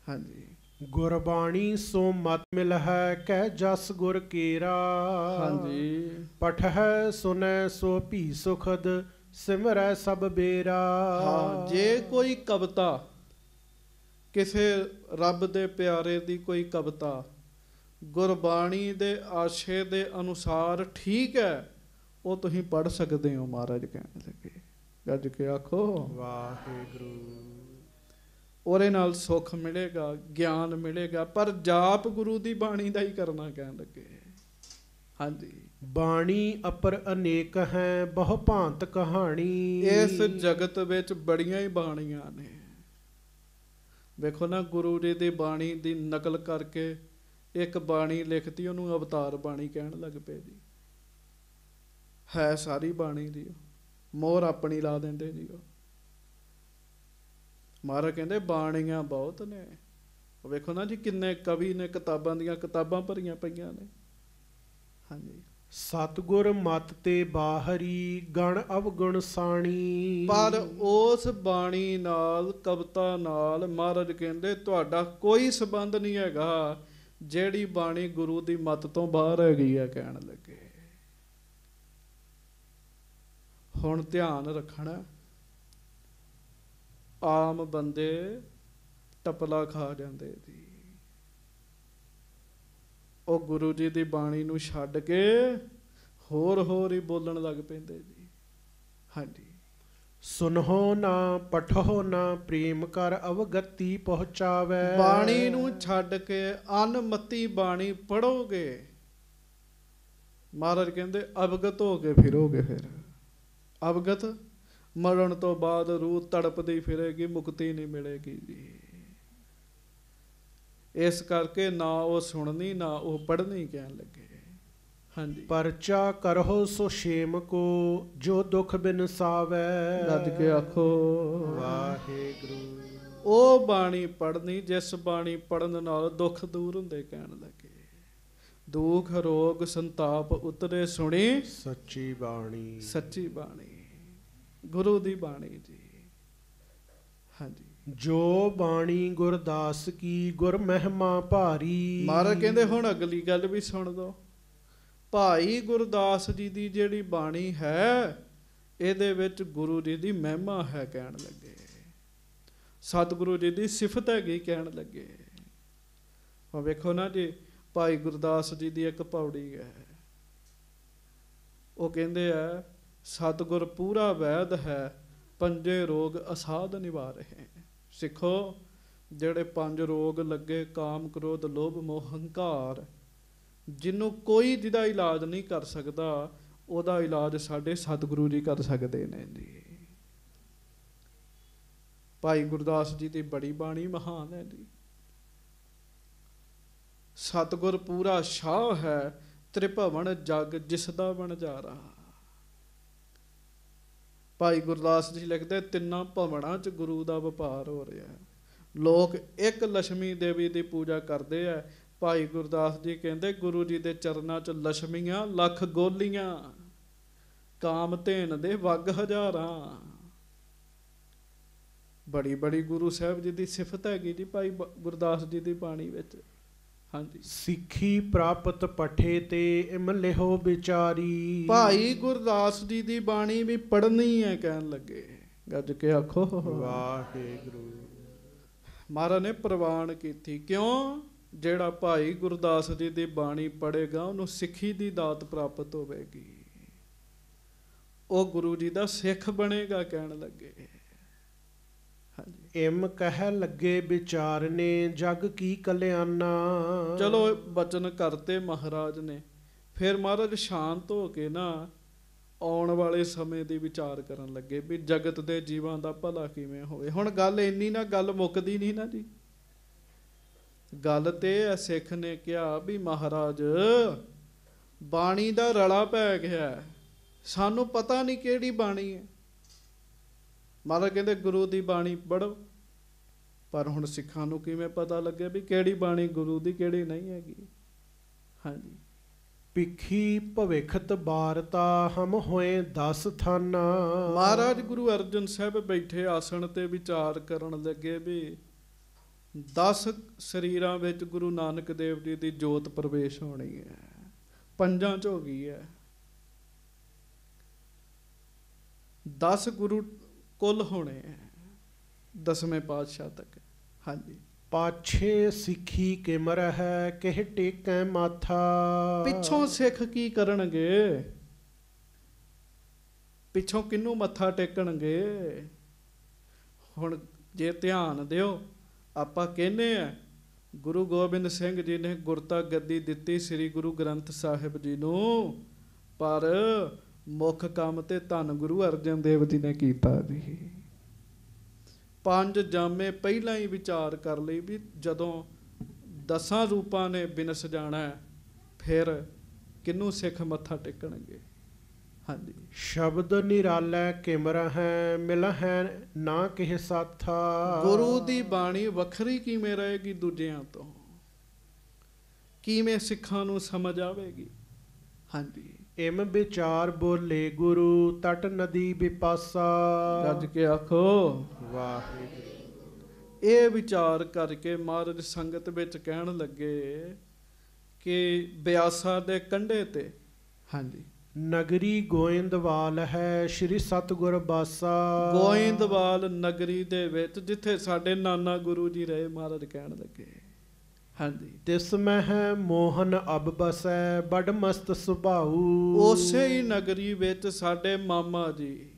हाँ जी। गुरबाणी सो मत मिल है कह जस गुर केरा। हाँ जी। पठ है सुनै सो भी सुखद सिमरै सब बेरा। हाँ, जे कोई कविता किसे रब दे प्यारे दी कोई कविता गुरबाणी दे आशे दे अनुसार ठीक है, वो तुसीं पढ़ सकते हो। महाराज कहने लगे गज के आखो वाहिगुरू। ਉਹਦੇ ਨਾਲ सुख मिलेगा, ज्ञान मिलेगा, पर जाप गुरु दी बाणी दा ही करना। कहन लगे हाँ जी। बाणी अपर अनेक है बहु भांत कहानी। इस जगत विच बड़ियां ही बाणियां ने। वेखो ना गुरु जी दी बाणी दी नकल करके एक बाणी लिखती, उन्होंने अवतार बाणी कहन लग पे जी। है सारी बाणी दी मोहर अपनी ला देंदे जी। महाराज कहते बाणियां बहुत ने। वेखो ना जी किन्ने कवि ने किताबां दियां किताबां भरियां पईयां ने। हाँ जी। सतगुर मत ते बाहरी गण अवगुण साणी। पर उस बाणी नाल कविता नाल महाराज कहते तुहाडा कोई संबंध नहीं हैगा ਜਿਹੜੀ ਬਾਣੀ ਗੁਰੂ ਦੀ ਮੱਤ ਤੋਂ ਬਾਹਰ ਹੈਗੀ ਹੈ। ਕਹਿਣ ਲੱਗੇ ਹੁਣ ਧਿਆਨ ਰੱਖਣਾ, ਆਮ ਬੰਦੇ ਟਪਲਾ ਖਾ ਜਾਂਦੇ ਜੀ। ਉਹ ਗੁਰੂ ਜੀ ਦੀ ਬਾਣੀ ਨੂੰ ਛੱਡ ਕੇ ਹੋਰ ਹੀ ਬੋਲਣ ਲੱਗ ਪੈਂਦੇ ਜੀ। ਹਾਂਜੀ। सुनहो ना पठो ना प्रेम कर अवगति पहुँचावे। बाणी नूं छड्ड के अनमती बाणी पढ़ोगे, महाराज कहते अवगत हो के फिरोगे। फिर अवगत मरण तो बाद रूह तड़पदी फिरेगी, मुक्ति नहीं मिलेगी जी। इस करके ना वो सुननी ना वो पढ़नी। कहन लगे हाँ जी। परचा करहो सो शेम को जो दुख बिन सावै। रज के आखो वाहिगुरू। ओ बाणी पढ़नी जिस बाणी पढ़न नाल दुख दूर हुंदे। कहन लगे दुख रोग संताप उतरे सुनी सच्ची बाणी। सच्ची बाणी गुरु दी बाणी जी। हाँ जी। जो बाणी गुरदास की गुर महिमा भारी। महाराज कहंदे हुण अगली गल भी सुन दो। भाई गुरदास जी की जिहड़ी बाणी है इहदे विच गुरु जी की महिमा है। कहन लगे सतगुरु जी की सिफत हैगी। कहन लगे हुण वेखो ना जी भाई गुरदास जी की एक पौड़ी है, वो कहंदे है सतगुर पूरा वैद है पंजे रोग असाध निवार है। ਸਿੱਖੋ ਜਿਹੜੇ 5 ਰੋਗ ਲੱਗੇ, ਕਾਮ ਕ੍ਰੋਧ ਲੋਭ ਮੋਹ ਹੰਕਾਰ, ਜਿਹਨੂੰ ਕੋਈ ਜਿਹਦਾ ਇਲਾਜ ਨਹੀਂ ਕਰ ਸਕਦਾ, ਉਹਦਾ ਇਲਾਜ ਸਾਡੇ ਸਤਿਗੁਰੂ ਜੀ ਕਰ ਸਕਦੇ ਨੇ ਜੀ। ਭਾਈ ਗੁਰਦਾਸ ਜੀ ਦੀ ਬੜੀ ਬਾਣੀ ਮਹਾਨ ਹੈ ਜੀ। ਸਤਿਗੁਰ ਪੂਰਾ ਸ਼ਾਹ ਹੈ, ਤ੍ਰਿਭਵਨ ਜਗ ਜਿਸ ਦਾ ਵਣਜਾਰਾ। ਭਾਈ ਗੁਰਦਾਸ ਜੀ ਲਿਖਦੇ, ਤਿੰਨਾਂ ਭਵਨਾਂ 'ਚ ਗੁਰੂ ਦਾ ਵਪਾਰ ਹੋ ਰਿਹਾ। ਲੋਕ ਇੱਕ ਲక్ష్ਮੀ ਦੇਵੀ ਦੀ ਪੂਜਾ ਕਰਦੇ ਆ। ਭਾਈ ਗੁਰਦਾਸ ਜੀ ਕਹਿੰਦੇ, ਗੁਰੂ ਜੀ ਦੇ ਚਰਨਾਂ 'ਚ ਲక్ష్ਮੀਆਂ ਲੱਖ ਗੋਲੀਆਂ, ਕਾਮ ਧੇਨ ਦੇ ਵੱਗ ਹਜ਼ਾਰਾਂ। ਬੜੀ ਬੜੀ ਗੁਰੂ ਸਾਹਿਬ ਜੀ ਦੀ ਸਿਫਤ ਹੈਗੀ ਜੀ ਭਾਈ ਗੁਰਦਾਸ ਜੀ ਦੀ ਬਾਣੀ ਵਿੱਚ। ਹਾਂਜੀ, ਸਿੱਖੀ ਪ੍ਰਾਪਤ ਪਠੇ ਤੇ ਇਮ ਲਿਹੋ ਵਿਚਾਰੀ। ਭਾਈ ਗੁਰਦਾਸ ਜੀ ਦੀ ਬਾਣੀ ਵੀ ਪੜ੍ਹਨੀ ਹੈ, ਕਹਿਣ ਲੱਗੇ। ਗੱਜ ਕੇ ਆਖੋ ਵਾਹਿਗੁਰੂ। ਮਹਾਰਾਜ ਨੇ ਪ੍ਰਵਾਨ ਕੀਤੀ। ਕਿਉਂ? ਜਿਹੜਾ ਭਾਈ ਗੁਰਦਾਸ ਜੀ ਦੀ ਬਾਣੀ ਪੜ੍ਹੇਗਾ, ਉਹਨੂੰ ਸਿੱਖੀ ਦੀ ਦਾਤ ਪ੍ਰਾਪਤ ਹੋਵੇਗੀ, ਉਹ ਗੁਰੂ ਜੀ ਦਾ ਸਿੱਖ ਬਣੇਗਾ, ਕਹਿਣ ਲੱਗੇ। ਹਾਂਜੀ, ਇਮ ਕਹਿ ਲੱਗੇ ਵਿਚਾਰਨੇ ਜਗ ਕੀ ਕਲਿਆਣਾ। ਚਲੋ ਬਚਨ ਕਰਤੇ ਮਹਾਰਾਜ ਨੇ। ਫਿਰ ਮਹਾਰਾਜ ਸ਼ਾਂਤ ਹੋ ਕੇ ਨਾ ਆਉਣ ਵਾਲੇ ਸਮੇਂ ਦੀ ਵਿਚਾਰ ਕਰਨ ਲੱਗੇ ਵੀ ਜਗਤ ਦੇ ਜੀਵਾਂ ਦਾ ਭਲਾ ਕਿਵੇਂ ਹੋਵੇ। ਹੁਣ ਗੱਲ ਇੰਨੀ ਨਾ, ਗੱਲ ਮੁੱਕਦੀ ਨਹੀਂ ਨਾ ਜੀ। ਗੱਲ ਤੇ ਹੈ, ਸਿੱਖ ਨੇ ਕਿਹਾ ਵੀ ਮਹਾਰਾਜ ਬਾਣੀ ਦਾ ਰਲਾ ਪੈ ਗਿਆ, ਸਾਨੂੰ ਪਤਾ ਨਹੀਂ ਕਿਹੜੀ ਬਾਣੀ ਹੈ। ਮਹਾਰਾਜ ਕਹਿੰਦੇ ਗੁਰੂ ਦੀ ਬਾਣੀ ਪੜ੍ਹੋ। ਪਰ ਹੁਣ ਸਿੱਖਾਂ ਨੂੰ ਕਿਵੇਂ ਪਤਾ ਲੱਗੇ ਵੀ ਕਿਹੜੀ ਬਾਣੀ ਗੁਰੂ ਦੀ, ਕਿਹੜੀ ਨਹੀਂ ਹੈਗੀ। ਹਾਂਜੀ, ਭਿੱਖੀ ਭਵਿਖਤ ਬਾਰਤਾ ਹਮ ਹੋਏ 10 ਥਾਨਾ। ਮਹਾਰਾਜ ਗੁਰੂ ਅਰਜਨ ਸਾਹਿਬ ਬੈਠੇ ਆਸਣ ਤੇ ਵਿਚਾਰ ਕਰਨ ਲੱਗੇ ਵੀ 10 ਸਰੀਰਾਂ ਵਿੱਚ ਗੁਰੂ ਨਾਨਕ ਦੇਵ ਜੀ ਦੀ ਜੋਤ ਪ੍ਰਵੇਸ਼ ਹੋਣੀ ਹੈ। 5 'ਚ ਹੋ ਗਈ ਹੈ। 10 ਗੁਰੂ ਕੁੱਲ ਹੋਣੇ ਹੈ 10ਵੇਂ ਪਾਤਸ਼ਾਹ ਤੱਕ। ਹਾਂਜੀ, ਪਾਛੇ ਸਿੱਖੀ ਕਿਮਰ ਹੈ ਕਿਹ ਟੇਕੈ ਮਾਥਾ। ਪਿੱਛੋਂ ਸਿੱਖ ਕੀ ਕਰਨਗੇ? ਪਿੱਛੋਂ ਕਿਹਨੂੰ ਮੱਥਾ ਟੇਕਣਗੇ? ਹੁਣ ਜੇ ਧਿਆਨ ਦਿਓ, ਆਪਾਂ ਕਹਿੰਦੇ ਆ ਗੁਰੂ ਗੋਬਿੰਦ ਸਿੰਘ ਜੀ ਨੇ ਗੁਰਤਾ ਗੱਦੀ ਦਿੱਤੀ ਸ੍ਰੀ ਗੁਰੂ ਗ੍ਰੰਥ ਸਾਹਿਬ ਜੀ ਨੂੰ, ਪਰ ਮੁੱਖ ਕੰਮ ਤੇ ਧੰਨ ਗੁਰੂ ਅਰਜਨ ਦੇਵ ਜੀ ਨੇ ਕੀਤਾ ਜੀ। 5 ਜਾਮੇ ਪਹਿਲਾਂ ਹੀ ਵਿਚਾਰ ਕਰ ਲਈ ਵੀ ਜਦੋਂ 10 ਰੂਪਾਂ ਨੇ ਬਿਨਸ ਜਾਣਾ, ਫਿਰ ਕਿਹਨੂੰ ਸਿੱਖ ਮੱਥਾ ਟੇਕਣਗੇ। ਹਾਂਜੀ, ਸ਼ਬਦ ਨਿਰਾਲਾ ਕਿਮਰ ਹੈ ਮਿਲ ਹੈ ਨਾ ਕਿਹ ਸਾਥਾ। ਗੁਰੂ ਦੀ ਬਾਣੀ ਵੱਖਰੀ ਕਿਵੇਂ ਰਹੇਗੀ ਦੂਜਿਆਂ ਤੋਂ? ਕਿਵੇਂ ਸਿੱਖਾਂ ਨੂੰ ਸਮਝ ਆਵੇਗੀ? ਹਾਂਜੀ, ਇਮ ਵਿਚਾਰ ਬੋਲੇ ਗੁਰੂ ਤਟ ਨਦੀ ਵਿਪਾਸਾ। ਗੱਜ ਕੇ ਆਖੋ ਵਾਹਿਗੁਰੂ। ਇਹ ਵਿਚਾਰ ਕਰਕੇ ਮਹਾਰਾਜ ਸੰਗਤ ਵਿੱਚ ਕਹਿਣ ਲੱਗੇ ਕਿ ਬਿਆਸਾ ਦੇ ਕੰਢੇ ਤੇ, ਹਾਂਜੀ, ਨਗਰੀ ਗੋਇੰਦਵਾਲ ਹੈ ਸ਼੍ਰੀ ਸਤਿਗੁਰ ਬਾਸਾ। ਗੋਇੰਦਵਾਲ ਨਗਰੀ ਦੇ ਵਿੱਚ ਜਿੱਥੇ ਸਾਡੇ ਨਾਨਾ ਗੁਰੂ ਜੀ ਰਹੇ, ਮਹਾਰਾਜ ਕਹਿਣ ਲੱਗੇ। ਹਾਂਜੀ, ਤਿਸ ਮਹਿ ਮੋਹਨ ਅਬ ਬਸੈ ਬੜ ਮਸਤ ਸੁਭਾਊ। ਉਸੇ ਹੀ ਨਗਰੀ ਵਿੱਚ ਸਾਡੇ ਮਾਮਾ ਜੀ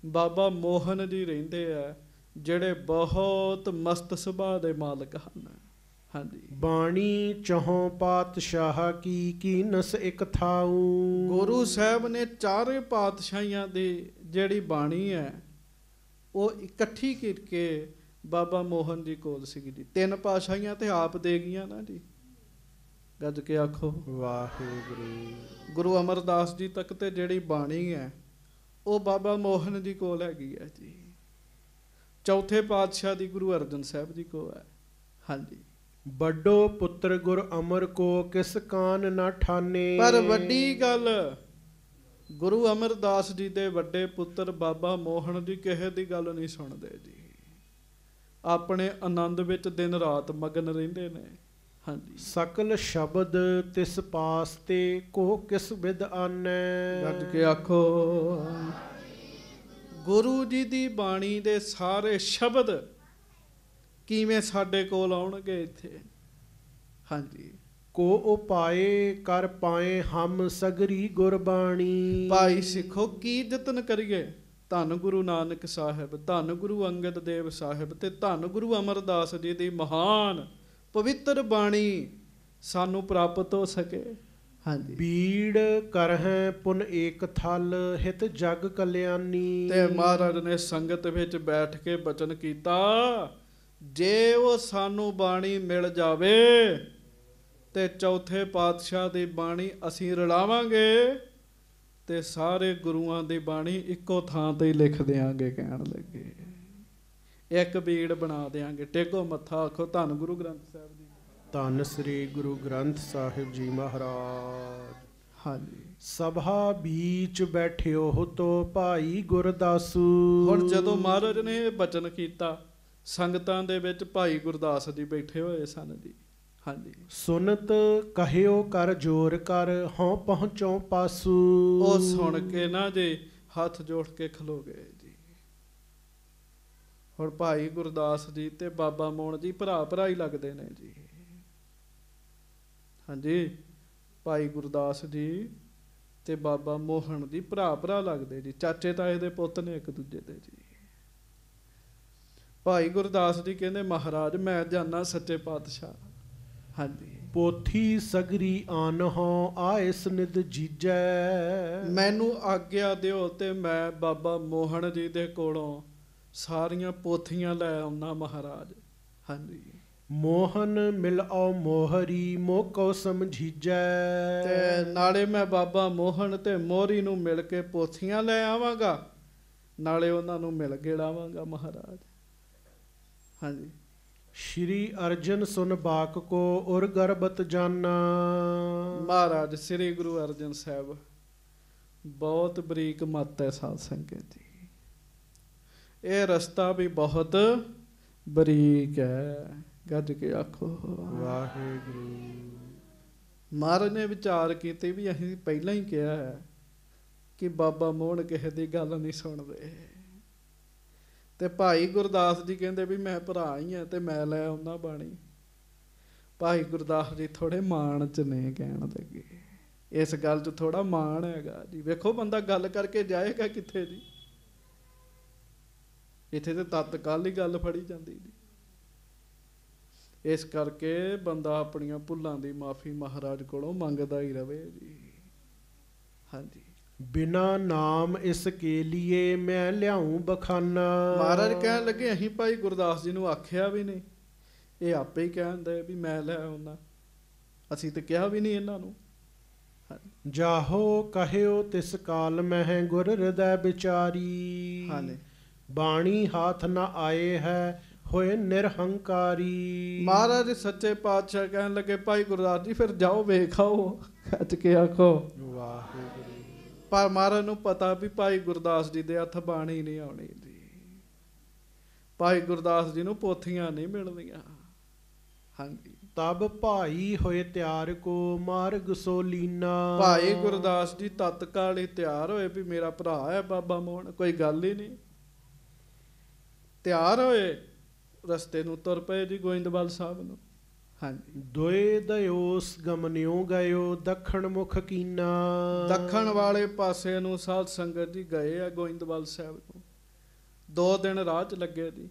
ਬਾਬਾ ਮੋਹਨ ਜੀ ਰਹਿੰਦੇ ਆ, ਜਿਹੜੇ ਬਹੁਤ ਮਸਤ ਸੁਭਾਅ ਦੇ ਮਾਲਕ ਹਨ। ਹਾਂਜੀ, ਬਾਣੀ ਚਹੁ ਪਾਤਸ਼ਾਹ ਕੀ ਕੀਨਸ ਇਕ ਥਾਊ। ਗੁਰੂ ਸਾਹਿਬ ਨੇ 4 ਪਾਤਸ਼ਾਹੀਆਂ ਦੀ ਜਿਹੜੀ ਬਾਣੀ ਹੈ ਉਹ ਇਕੱਠੀ ਕਰਕੇ ਬਾਬਾ ਮੋਹਨ ਜੀ ਕੋਲ ਸੀਗੀ ਜੀ। 3 ਪਾਤਸ਼ਾਹੀਆਂ ਤੇ ਆਪ ਦੇ ਗਈਆਂ ਨਾ ਜੀ। ਗੱਜ ਕੇ ਆਖੋ ਵਾਹਿਗੁਰੂ। ਗੁਰੂ ਅਮਰਦਾਸ ਜੀ ਤੱਕ ਤੇ ਜਿਹੜੀ ਬਾਣੀ ਹੈ ਉਹ ਬਾਬਾ ਮੋਹਨ ਜੀ ਕੋਲ ਹੈਗੀ ਹੈ ਜੀ। 4ਥੇ ਪਾਤਸ਼ਾਹ ਦੀ ਗੁਰੂ ਅਰਜਨ ਸਾਹਿਬ ਜੀ ਕੋਲ ਹੈ। ਹਾਂਜੀ, ਵੱਡੋ ਪੁੱਤਰ ਗੁਰ ਅਮਰ ਕੋ ਕਿਸ ਕਾਨ ਨਾ ਠਾਨੇ। ਪਰ ਵੱਡੀ ਗੱਲ, ਗੁਰੂ ਅਮਰਦਾਸ ਜੀ ਦੇ ਵੱਡੇ ਪੁੱਤਰ ਬਾਬਾ ਮੋਹਨ ਜੀ ਕਿਸੇ ਦੀ ਗੱਲ ਨਹੀਂ ਸੁਣਦੇ ਜੀ। ਆਪਣੇ ਆਨੰਦ ਵਿੱਚ ਦਿਨ ਰਾਤ ਮਗਨ ਰਹਿੰਦੇ ਨੇ। ਹਾਂਜੀ, ਸਕਲ ਸ਼ਬਦ ਤਿਸ ਪਾਸ ਤੇ ਕੋ ਕਿਸ ਵਿਦ ਆਨੈ। ਗੱਜ ਕੇ ਆਖੋ ਗੁਰੂ ਜੀ ਦੀ ਬਾਣੀ ਦੇ ਸਾਰੇ ਸ਼ਬਦ ਕਿਵੇਂ ਸਾਡੇ ਕੋਲ ਆਉਣਗੇ ਇੱਥੇ। ਹਾਂਜੀ, ਕੋ ਉਪਾਏ ਕਰ ਪਾਏ ਹਮ ਸਗਰੀ ਗੁਰਬਾਣੀ। ਭਾਈ ਸਿੱਖੋ ਕੀ ਯਤਨ ਕਰੀਏ ਧੰਨ ਗੁਰੂ ਨਾਨਕ ਸਾਹਿਬ, ਧੰਨ ਗੁਰੂ ਅੰਗਦ ਦੇਵ ਸਾਹਿਬ ਤੇ ਧੰਨ ਗੁਰੂ ਅਮਰਦਾਸ ਜੀ ਦੀ ਮਹਾਨ ਪਵਿੱਤਰ ਬਾਣੀ ਸਾਨੂੰ ਪ੍ਰਾਪਤ ਹੋ ਸਕੇ। ਹਾਂਜੀ, ਬੀੜ ਕਰਹਿ ਪੁਨ ਏਕ ਥਲ ਹਿਤ ਜਗ ਕਲਿਆਣੀ। ਤੇ ਮਹਾਰਾਜ ਨੇ ਸੰਗਤ ਵਿੱਚ ਬੈਠ ਕੇ ਬਚਨ ਕੀਤਾ, ਜੇ ਉਹ ਸਾਨੂੰ ਬਾਣੀ ਮਿਲ ਜਾਵੇ ਤੇ ਚੌਥੇ ਪਾਤਸ਼ਾਹ ਦੀ ਬਾਣੀ ਅਸੀਂ ਰਲਾਵਾਂਗੇ ਤੇ ਸਾਰੇ ਗੁਰੂਆਂ ਦੀ ਬਾਣੀ ਇੱਕੋ ਥਾਂ ਤੇ ਹੀ ਲਿਖ ਦਿਆਂਗੇ। ਕਹਿਣ ਲੱਗੇ ਇੱਕ ਬੀੜ ਬਣਾ ਦਿਆਂਗੇ। ਟੇਕੋ ਮੱਥਾ, ਆਖੋ ਧੰਨ ਗੁਰੂ ਗ੍ਰੰਥ ਸਾਹਿਬ ਜੀ। ਧੰਨ ਸ੍ਰੀ ਗੁਰੂ ਗ੍ਰੰਥ ਸਾਹਿਬ ਜੀ ਮਹਾਰਾਜ। ਹਾਂਜੀ, ਸਭਾ ਬੀਚ ਬੈਠਿਓ ਤੋ ਭਾਈ ਗੁਰਦਾਸੂ। ਹੁਣ ਜਦੋਂ ਮਹਾਰਾਜ ਨੇ ਇਹ ਬਚਨ ਕੀਤਾ, ਸੰਗਤਾਂ ਦੇ ਵਿੱਚ ਭਾਈ ਗੁਰਦਾਸ ਜੀ ਬੈਠੇ ਹੋਏ ਸਨ ਜੀ। ਹਾਂਜੀ, ਸੁਨਤ ਕਹਿਓ ਕਰ ਜੋਰ ਕਰ ਹਉ ਪਹੁੰਚੋ ਪਾਸੂ। ਉਹ ਸੁਣ ਕੇ ਨਾ ਜੀ ਹੱਥ ਜੋੜ ਕੇ ਖਲੋ ਗਏ ਜੀ। ਹੁਣ ਭਾਈ ਗੁਰਦਾਸ ਜੀ ਤੇ ਬਾਬਾ ਮੋਹਣ ਜੀ ਭਰਾ ਭਰਾ ਹੀ ਲੱਗਦੇ ਨੇ ਜੀ। ਹਾਂਜੀ, ਭਾਈ ਗੁਰਦਾਸ ਜੀ ਤੇ ਬਾਬਾ ਮੋਹਣ ਜੀ ਭਰਾ ਭਰਾ ਲੱਗਦੇ ਜੀ, ਚਾਚੇ ਤਾਏ ਦੇ ਪੁੱਤ ਨੇ ਇੱਕ ਦੂਜੇ ਦੇ ਜੀ। ਭਾਈ ਗੁਰਦਾਸ ਜੀ ਕਹਿੰਦੇ, ਮਹਾਰਾਜ ਮੈਂ ਜਾਨਾ ਸੱਚੇ ਪਾਤਸ਼ਾਹ। ਹਾਂਜੀ, ਪੋਥੀ ਸਗਰੀ ਆਨਹੁ ਆਇਸ ਨਿਦ ਜੀਜੈ। ਮੈਨੂੰ ਆਗਿਆ ਦਿਓ ਤੇ ਮੈਂ ਬਾਬਾ ਮੋਹਣ ਜੀ ਦੇ ਕੋਲੋਂ ਸਾਰੀਆਂ ਪੋਥੀਆਂ ਲੈ ਆਉਣਾ ਮਹਾਰਾਜ। ਹਾਂਜੀ, ਮੋਹਨ ਮਿਲ ਆਓ ਮੋਹਰੀ ਮੋਕੋ ਸਮਝੀਜੈ। ਤੇ ਨਾਲੇ ਮੈਂ ਬਾਬਾ ਮੋਹਨ ਤੇ ਮੋਹਰੀ ਨੂੰ ਮਿਲ ਕੇ ਪੋਥੀਆਂ ਲੈ ਆਵਾਂਗਾ, ਨਾਲੇ ਉਹਨਾਂ ਨੂੰ ਮਿਲ ਗਿਲਾਵਾਂਗਾ ਮਹਾਰਾਜ। ਹਾਂਜੀ, ਸ਼੍ਰੀ ਅਰਜਨ ਸੁਨ ਬਾਕ ਕੋ ਉਰ ਗਰਬਤ ਜਾਨਾ। ਮਹਾਰਾਜ ਸ੍ਰੀ ਗੁਰੂ ਅਰਜਨ ਸਾਹਿਬ ਬਹੁਤ ਬਰੀਕ ਮੱਤ ਹੈ ਸਾਧ ਸੰਗਤ ਜੀ। ਇਹ ਰਸਤਾ ਵੀ ਬਹੁਤ ਬਰੀਕ ਹੈ। ਗੱਜ ਕੇ ਆਖੋ ਵਾਹਿਗੁਰੂ। ਮਹਾਰਾਜ ਨੇ ਵਿਚਾਰ ਕੀਤੇ ਵੀ ਅਸੀਂ ਪਹਿਲਾਂ ਹੀ ਕਿਹਾ ਹੈ ਕਿ ਬਾਬਾ ਮੋਹਣ ਕਿਸੇ ਦੀ ਗੱਲ ਨਹੀਂ ਸੁਣਦੇ। ਤੇ ਭਾਈ ਗੁਰਦਾਸ ਜੀ ਕਹਿੰਦੇ ਵੀ ਮੈਂ ਭਰਾ ਹੀ ਹਾਂ ਤੇ ਮੈਂ ਲੈ ਆਉਣਾ ਬਾਣੀ। ਭਾਈ ਗੁਰਦਾਸ ਜੀ ਥੋੜੇ ਮਾਣ ਚ ਨੇ। ਕਹਿਣ ਲੱਗੇ ਇਸ ਗੱਲ 'ਚ ਥੋੜਾ ਮਾਣ ਹੈਗਾ ਜੀ। ਵੇਖੋ ਬੰਦਾ ਗੱਲ ਕਰਕੇ ਜਾਏਗਾ ਕਿੱਥੇ ਜੀ। ਇੱਥੇ ਤੇ ਤਤਕਾਲ ਹੀ ਗੱਲ ਫੜੀ ਜਾਂਦੀ ਜੀ। ਇਸ ਕਰਕੇ ਬੰਦਾ ਆਪਣੀਆਂ ਭੁੱਲਾਂ ਦੀ ਮਾਫੀ ਮਹਾਰਾਜ ਕੋਲੋਂ ਮੰਗਦਾ ਹੀ ਰਵੇ ਜੀ। ਹਾਂਜੀ, ਬਿਨਾ ਨਾਮ ਇਸ ਕੇ ਲੀਏ ਮੈਂ ਲਿਆਉਂ ਬਖਾਨਾ। ਮਹਾਰਾਜ ਕਹਿਣ ਲੱਗੇ ਅਸੀਂ ਭਾਈ ਗੁਰਦਾਸ ਜੀ ਨੂੰ ਆਖਿਆ ਵੀ ਨਹੀਂ, ਇਹ ਆਪੇ ਹੀ ਕਹਿੰਦੇ ਵੀ ਮੈਂ ਲੈ ਆਉਣਾ। ਅਸੀਂ ਤੇ ਕਿਹਾ ਵੀ ਨਹੀਂ ਇਹਨਾਂ ਨੂੰ। ਜਾਹੋ ਕਹਿਓ ਤਿਸ ਕਾਲ ਮਹਿ ਗੁਰ ਹਿਰਦੈ ਵਿਚਾਰੀ। ਹਾਂਜੀ, ਬਾਣੀ ਹਾਥ ਨ ਆਏ ਹੈ ਹੋਏ ਨਿਰਹੰਕਾਰੀ। ਮਹਾਰਾਜ ਸੱਚੇ ਪਾਤਸ਼ਾਹ ਕਹਿਣ ਲੱਗੇ ਭਾਈ ਗੁਰਦਾਸ ਜੀ ਫਿਰ ਜਾਓ ਵੇਖ ਆਓ। ਖੱਚ ਕੇ ਆਖੋ ਵਾਹਿਗੁਰੂ। ਪਰ ਮਹਾਰਾਜ ਨੂੰ ਪਤਾ ਵੀ ਭਾਈ ਗੁਰਦਾਸ ਜੀ ਦੇ ਹੱਥ ਬਾਣੀ ਨਹੀਂ ਆਉਣੀ ਜੀ। ਭਾਈ ਗੁਰਦਾਸ ਜੀ ਨੂੰ ਪੋਥੀਆਂ ਨਹੀਂ ਮਿਲਦੀਆਂ। ਹਾਂਜੀ, ਤਬ ਭਾਈ ਹੋਏ ਤਿਆਰ ਕੋ ਮਾਰਗ ਸੋ ਲੀਨਾ। ਭਾਈ ਗੁਰਦਾਸ ਜੀ ਤਤਕਾਲ ਹੀ ਤਿਆਰ ਹੋਏ ਵੀ ਮੇਰਾ ਭਰਾ ਹੈ ਬਾਬਾ ਮੋਹਨ, ਕੋਈ ਗੱਲ ਹੀ ਨਹੀਂ। ਤਿਆਰ ਹੋਏ, ਰਸਤੇ ਨੂੰ ਤੁਰ ਪਏ ਜੀ ਗੋਇੰਦਵਾਲ ਸਾਹਿਬ ਨੂੰ। ਹਾਂਜੀ, ਦੋਏ ਦਇਓਸ ਗਮਨਿਓ ਗਇਓ ਦੱਖਣ ਮੁਖ ਕੀਨਾ। ਦੱਖਣ ਵਾਲੇ ਪਾਸੇ ਨੂੰ ਸਾਧ ਸੰਗਤ ਜੀ ਗਏ ਆ ਗੋਇੰਦਵਾਲ ਸਾਹਿਬ ਨੂੰ। 2 ਦਿਨ ਰਾਹ 'ਚ ਲੱਗੇ ਜੀ।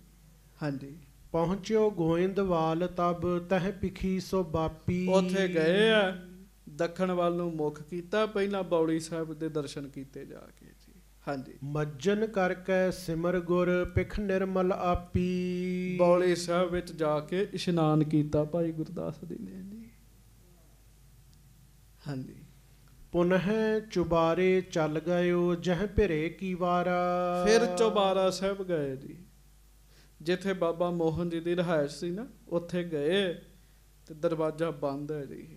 ਹਾਂਜੀ, ਪਹੁੰਚਿਓ ਗੋਇੰਦਵਾਲ ਤਬ ਤਹ ਪਿਖੀ ਸੋ ਬਾਪੀ। ਉੱਥੇ ਗਏ ਆ, ਦੱਖਣ ਵੱਲ ਨੂੰ ਮੁਖ ਕੀਤਾ, ਪਹਿਲਾਂ ਬੌਲੀ ਸਾਹਿਬ ਦੇ ਦਰਸ਼ਨ ਕੀਤੇ ਜਾ ਕੇ ਜੀ। ਹਾਂਜੀ, ਮੱਜਨ ਕਰਕੇ ਸਿਮਰ ਗੁਰ ਪਿਖ ਨਿਰਮਲ ਆਪੀ। ਬੌਲੀ ਸਾਹਿਬ ਵਿੱਚ ਜਾ ਕੇ ਇਸ਼ਨਾਨ ਕੀਤਾ ਭਾਈ ਗੁਰਦਾਸ ਜੀ ਨੇ ਜੀ। ਹਾਂਜੀ, ਪੁਨਹ ਚੁਬਾਰੇ ਚੱਲ ਗਇਓ ਜਹ ਭਿਰੇ ਕੀ ਵਾਰਾ। ਫਿਰ ਚੌਬਾਰਾ ਸਾਹਿਬ ਗਏ ਜੀ, ਜਿੱਥੇ ਬਾਬਾ ਮੋਹਨ ਜੀ ਦੀ ਰਿਹਾਇਸ਼ ਸੀ ਨਾ, ਉੱਥੇ ਗਏ ਤੇ ਦਰਵਾਜ਼ਾ ਬੰਦ ਹੈ ਜੀ।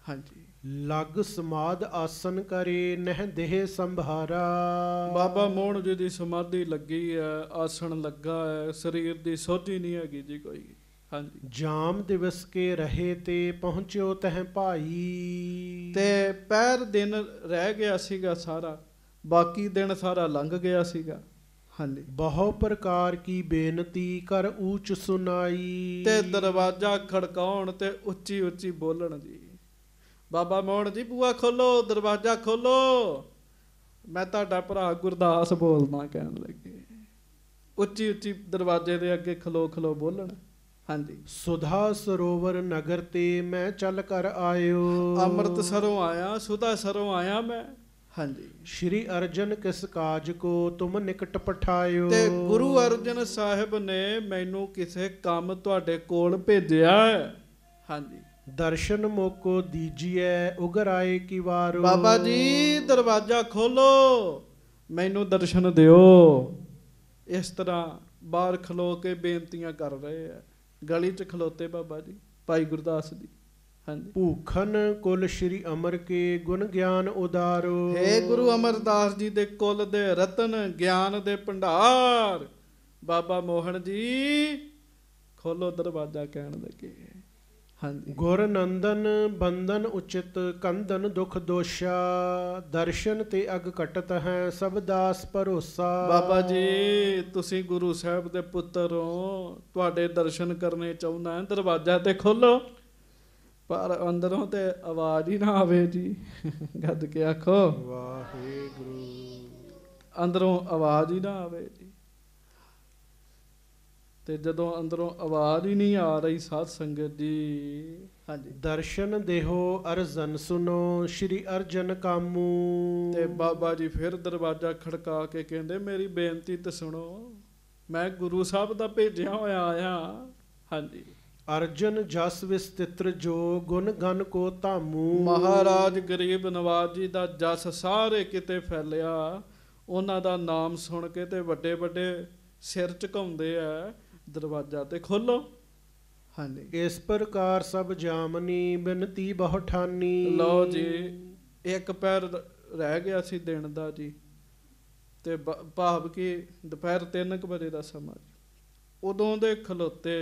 ਹਾਂਜੀ, ਲਗ ਸਮਾਧ ਆਸਨ ਕਰੇ ਨਹਿ ਦੇਹ ਸੰਭਾਰਾ। ਬਾਬਾ ਮੋਹਨ ਜੀ ਦੀ ਸਮਾਧੀ ਲੱਗੀ ਹੈ, ਆਸਣ ਲੱਗਾ ਹੈ, ਸਰੀਰ ਦੀ ਸੋਝੀ ਨਹੀਂ ਹੈਗੀ ਜੀ ਕੋਈ। ਹਾਂਜੀ, ਜਾਮ ਦਿਵਸ ਕੇ ਰਹੇ ਤੇ ਪਹੁੰਚਿਓ ਤਹ ਭਾਈ। ਤੇ ਪਹਿਰ ਦਿਨ ਰਹਿ ਗਿਆ ਸੀਗਾ ਸਾਰਾ, ਬਾਕੀ ਦਿਨ ਸਾਰਾ ਲੰਘ ਗਿਆ ਸੀਗਾ। ਹਾਂਜੀ, ਬਹੁ ਪ੍ਰਕਾਰ ਕੀ ਬੇਨਤੀ ਕਰ ਊਚ ਸੁਨਾਈ। ਤੇ ਦਰਵਾਜ਼ਾ ਖੜਕਾਉਣ ਤੇ ਉੱਚੀ ਉੱਚੀ ਬੋਲਣ ਜੀ, ਬਾਬਾ ਮੋਹਨ ਜੀ ਬੂਆ ਖੋਲੋ, ਦਰਵਾਜ਼ਾ ਖੋਲੋ। मैं तुहाडा भरा गुरदास बोलना कहन लगे। उच्ची उच्ची दरवाजे दे अगे खलो खलो बोलन। हाँ जी। सुधा सरोवर नगर ते मैं चल कर आयो। अमृतसरों आया, सुधा सरों आया मैं। हाँ जी। श्री अर्जन किस काज को तुम निकट पठायो। ते गुरु अर्जन साहिब ने मैनू किसे काम तुहाडे कोल भेजिया है। हाँ जी। दर्शन मोको दीजिए उगराए की वारो। बाबा जी दरवाजा खोलो, मैनू दर्शन दियो। इस तरह बाहर खलो के बेनतियां कर रहे हैं। गली च खलोते बाबा जी भाई गुरदास जी। हाँ जी। भूखन कुल श्री अमर के गुण ज्ञान उदारो। हे गुरु अमरदास जी दे कुल दे रतन ज्ञान दे भंडार बाबा मोहन जी खोलो दरवाजा कहन लगे। हाँ जी। गुर नंदन बंदन उचित कंदन दुख दोषा। दर्शन ते अग कटत है सब दास भरोसा। बाबा जी तुसी गुरु साहब दे पुत्र हो, तुहाडे दर्शन करने चाहुंदा है, दरवाजा ते खोलो। पर अंदरों ते आवाज ही ना आवे जी। गद के आखो वाहेगुरु। अंदरों आवाज ही ना आवे जी। ते जदों अंदरों आवाज ही नहीं आ रही साध संगत जी। हाँ जी। दर्शन देहो अर्जन सुनो श्री अर्जन कामू। ते बाबा जी फिर दरवाजा खड़का के कहंदे मेरी बेनती ते सुनो, मैं गुरु साहब दा भेजिया होया आया। हाँ जी। अर्जन जस विस्तृत जो गुण गन को धामू। महाराज गरीब नवाज जी दा जस सारे किते फैलिया। उन्हां दा नाम सुन के ते वड्डे वड्डे सिर झुकाउंदे आ। दरवाजा ते खोलो। हाँ जी। इस प्रकार सब जामनी बिनती बहु ठानी। लो जी एक पैर रह गया सी दिन दा जी। ते भाव कि दोपहर 3 बजे का समा जी। उदों दे खलोते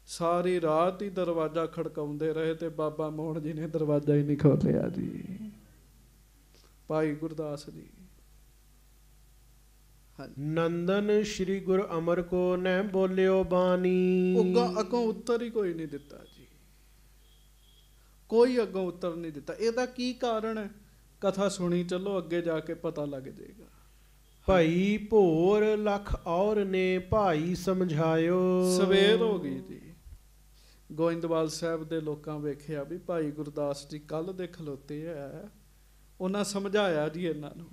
सारी रात ही दरवाजा खड़काउंदे रहे ते बाबा मोहन जी ने दरवाजा ही नहीं खोलिया जी। भाई गुरदास जी। हाँ। नंदन श्री गुरु अमर को न बोलियो बानी। अगों उत्तर ही कोई नहीं दिता जी। कोई अगों उत्तर नहीं दिता। ਇਹਦਾ ਕੀ ਕਾਰਨ है? कथा सुनी चलो अगे जाके पता लग जाएगा। भाई भोर लख और ने भाई समझायो। सवेर हो गई जी। गोइंदवाल साहब दे लोकां वेखिया भी भाई गुरदास जी कल दे खलोते है। उन्हां समझाया जी इन्हां नूं।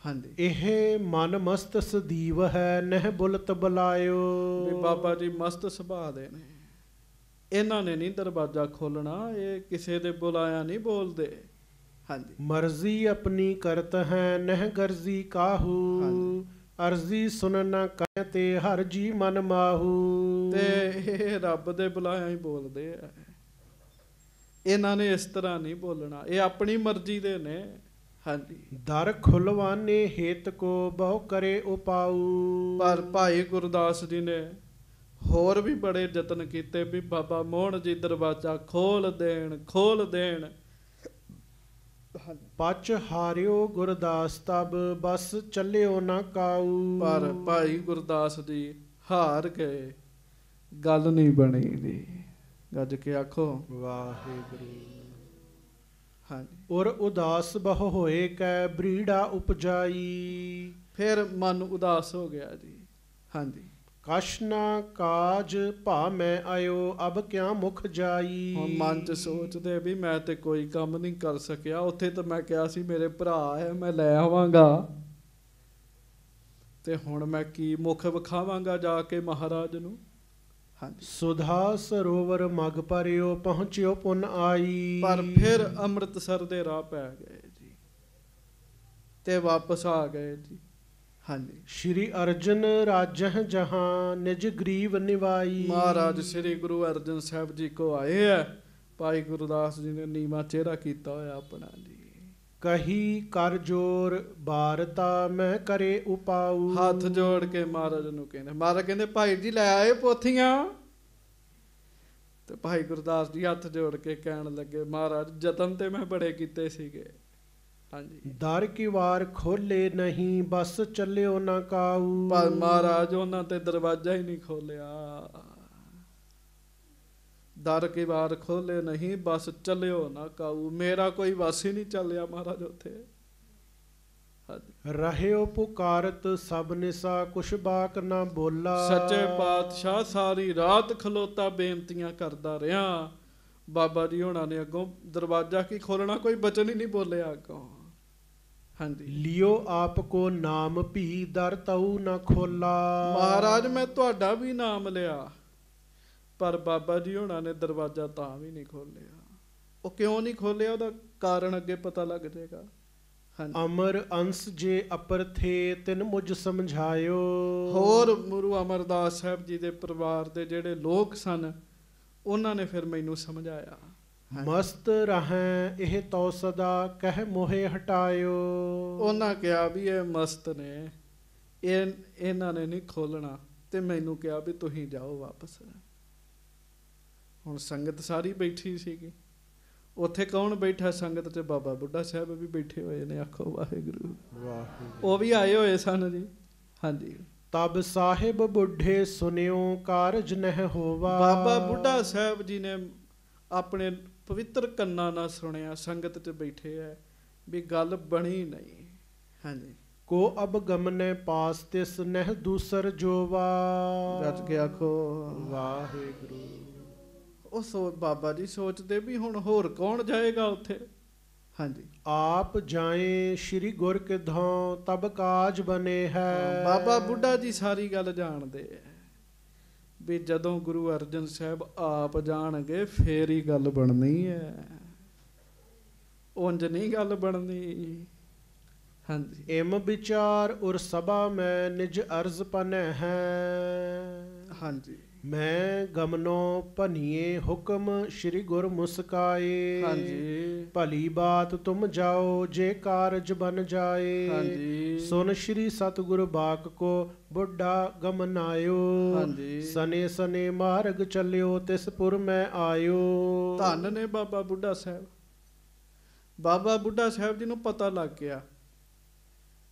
हाँ जी। एह मन मस्त सदीव है नह बुलत बुलायो। भी बाबा जी मस्त सुभाअ दे ने। इन्हां ने नहीं दरवाजा खोलना, ये किसे दे बुलाया नहीं बोलते। हाँ जी। मर्जी अपनी करत है नह गर्जी काहू। हाँ। अर्जी सुनना कहते हर जी मन माहू। ते ये रब दे बुलाया ही बोलते है। इन्हां ने इस तरह नहीं बोलना, ये अपनी मर्जी दे ने। हाँ जी। दर खुलवाने हेत को बहु करे उपाऊ। पर भाई गुरदास जी ने होर भी बड़े यतन किए भी बाबा मोहन जी दरवाजा खोल देन खोल देन। पच हारियो गुरदास तब बस चलियो ना काऊ। पर भाई गुरदास जी हार गए, गल नहीं बनी जी। गज के आखो वाहेगुरु। हाँ जी। और उदास बहु होए कै ब्रीड़ा उपजाई। फिर मन उदास हो गया जी। हाँ जी। कशना काज भा मैं आयो अब क्या मुख जाई। हुण मन च सोचते भी मैं ते कोई काम नहीं कर सकिया। उत्थे तो मैं कहा सी मेरे भरा है मैं लै आवांगा, ते हुण मैं की मुख विखावांगा जाके महाराज नूं। हाँ जी। सुधा सरोवर मग परियो पहुँचियो पुन आई। पर फिर अमृतसर दे राह पै गए जी ते वापस आ गए जी। हाँ जी। श्री अर्जन राजह जहाँ निज ग्रीव निवाई। महाराज श्री गुरु अर्जन साहब जी को आए है। भाई गुरदास जी ने नीवा चेहरा किया होया अपना जी। कही कर जोर बारता मैं करे उपाऊ। हाथ जोड़ के महाराज नूं कहंदे, महाराज कहंदे भाई जी लै आए पोथियां। ते भाई गुरदास जी हाथ जोड़ के कहन लगे महाराज जतन ते मैं बड़े कीते सीगे। हाँ जी। दर की वार खोले नहीं बस चलियो ना काऊ। पर महाराज उन्हां ते दरवाजा ही नहीं खोलिया। दर की वार खोले नहीं बस चलियो ना काऊ। मेरा कोई बस ही नहीं चलिया महाराज उत्थे। ਰਹਿਓ ਪੁਕਾਰਤ ਸਭ ਨਿਸਾ ਕੁਛ ਬਾਕ ਨਾ ਬੋਲਾ। ਸੱਚੇ ਪਾਤਸ਼ਾਹ ਸਾਰੀ ਰਾਤ ਖਲੋਤਾ ਬੇਨਤੀਆਂ ਕਰਦਾ ਰਿਹਾ। ਬਾਬਾ ਜੀ ਹੋਣਾ ਨੇ ਅੱਗੋਂ ਦਰਵਾਜ਼ਾ ਕੀ ਖੋਲਣਾ, ਕੋਈ ਬਚਨ ਹੀ ਨਹੀਂ ਬੋਲਿਆ ਅੱਗੋਂ। ਹਾਂਜੀ। ਲਿਓ ਆਪ ਕੋ ਨਾਮ ਭੀ ਦਰ ਤਉ ਨਾ ਖੋਲਾ। ਮਹਾਰਾਜ ਮੈਂ ਤੁਹਾਡਾ ਵੀ ਨਾਮ ਲਿਆ, ਪਰ ਬਾਬਾ ਜੀ ਹੋਣਾ ਨੇ ਦਰਵਾਜ਼ਾ ਤਾਂ ਵੀ ਨਹੀਂ ਖੋਲਿਆ। ਉਹ ਕਿਉਂ ਨਹੀਂ ਖੋਲਿਆ, ਉਹਦਾ ਕਾਰਨ ਅੱਗੇ ਪਤਾ ਲੱਗ ਜਾਏਗਾ। ਅਮਰ ਅੰਸ ਜੇ ਅਪਰ ਥੇ ਤਿਨ ਮੁਝ ਸਮਝਾਇਓ। ਹੋਰ ਗੁਰੂ ਅਮਰਦਾਸ ਸਾਹਿਬ ਜੀ ਦੇ ਪਰਿਵਾਰ ਦੇ ਜਿਹੜੇ ਲੋਕ ਸਨ, ਉਹਨਾਂ ਨੇ ਫਿਰ ਮੈਨੂੰ ਸਮਝਾਇਆ। ਮਸਤ ਰਹੈ ਇਹ ਤਉ ਸਦਾ ਕਹਿ ਮੋਹਿ ਹਟਾਇਓ। ਉਹਨਾਂ ਕਿਹਾ ਵੀ ਇਹ ਮਸਤ ਨੇ, ਇਹਨਾਂ ਨੇ ਨਹੀਂ ਖੋਲਣਾ, ਤੇ ਮੈਨੂੰ ਕਿਹਾ ਵੀ ਤੁਸੀਂ ਜਾਓ ਵਾਪਸ। ਹੁਣ ਸੰਗਤ ਸਾਰੀ ਬੈਠੀ ਸੀਗੀ, ਉੱਥੇ ਕੌਣ ਬੈਠਾ ਸੰਗਤ 'ਚ? ਬਾਬਾ ਬੁੱਢਾ ਸਾਹਿਬ ਵੀ ਬੈਠੇ ਹੋਏ ਨੇ। ਆਖੋ ਵਾਹਿਗੁਰੂ। ਉਹ ਵੀ ਆਏ ਹੋਏ ਸਨ ਜੀ। ਹਾਂਜੀ। ਤਬ ਸਾਹਿਬ ਬੁੱਢੇ ਸੁਨਿਓ ਕਾਰਜ ਨਹਿ ਹੋਵਾ। ਬਾਬਾ ਬੁੱਢਾ ਸਾਹਿਬ ਜੀ ਨੇ ਆਪਣੇ ਪਵਿੱਤਰ ਕੰਨਾਂ ਨਾਲ ਸੁਣਿਆ, ਸੰਗਤ 'ਚ ਬੈਠੇ ਹੈ, ਵੀ ਗੱਲ ਬਣੀ ਨਹੀਂ। ਹਾਂਜੀ। ਕੋ ਅਬ ਗਮਨੇ ਪਾਸ ਤਿਸ ਨਹਿ ਦੂਸਰ ਜੋਵਾ। ਗੱਜ ਕੇ ਆਖੋ ਵਾਹਿਗੁਰੂ। ਉਹ ਬਾਬਾ ਜੀ ਸੋਚਦੇ ਵੀ ਹੁਣ ਹੋਰ ਕੌਣ ਜਾਏਗਾ ਉੱਥੇ। ਹਾਂਜੀ। ਆਪ ਜਾਏ ਸ਼੍ਰੀ ਗੁਰ ਕੇ ਧੋਂ ਤਬ ਕਾਜ ਬਨੇ ਹੈ। ਬਾਬਾ ਬੁੱਢਾ ਜੀ ਸਾਰੀ ਗੱਲ ਜਾਣਦੇ ਹੈ ਵੀ ਜਦੋਂ ਗੁਰੂ ਅਰਜਨ ਸਾਹਿਬ ਆਪ ਜਾਣਗੇ ਫੇਰ ਹੀ ਗੱਲ ਬਣਨੀ ਹੈ, ਉਂਝ ਨਹੀਂ ਗੱਲ ਬਣਨੀ। ਹਾਂਜੀ। ਇਮ ਵਿਚਾਰ ਉਰ ਸਭਾ ਮੈਂ ਨਿਜ ਅਰਜ਼ ਪਨੈ ਹੈ। ਹਾਂਜੀ। ਮੈਂ ਗਮਨੋ ਭਨੀਏ ਹੁਕਮ ਸ਼੍ਰੀ ਗੁਰ ਮੁਸਕਾਏ। ਹਾਂਜੀ। ਭਲੀ ਬਾਤ ਤੁਮ ਜਾਓ ਜੇ ਕਾਰਜ ਬਨ ਜਾਏ। ਹਾਂਜੀ। ਸੁਨ ਸ਼੍ਰੀ ਸਤਿਗੁਰ ਬਾਕ ਕੋ ਬੁੱਢਾ ਗਮਨਾਇਓ। ਹਾਂਜੀ। ਸਨੇ ਸਨੇ ਮਾਰਗ ਚੱਲਿਓ ਤਿਸ ਪੁਰ ਮੈਂ ਆਇਓ। ਧੰਨ ਨੇ ਬਾਬਾ ਬੁੱਢਾ ਸਾਹਿਬ। ਬਾਬਾ ਬੁੱਢਾ ਸਾਹਿਬ ਜੀ ਨੂੰ ਪਤਾ ਲੱਗ ਗਿਆ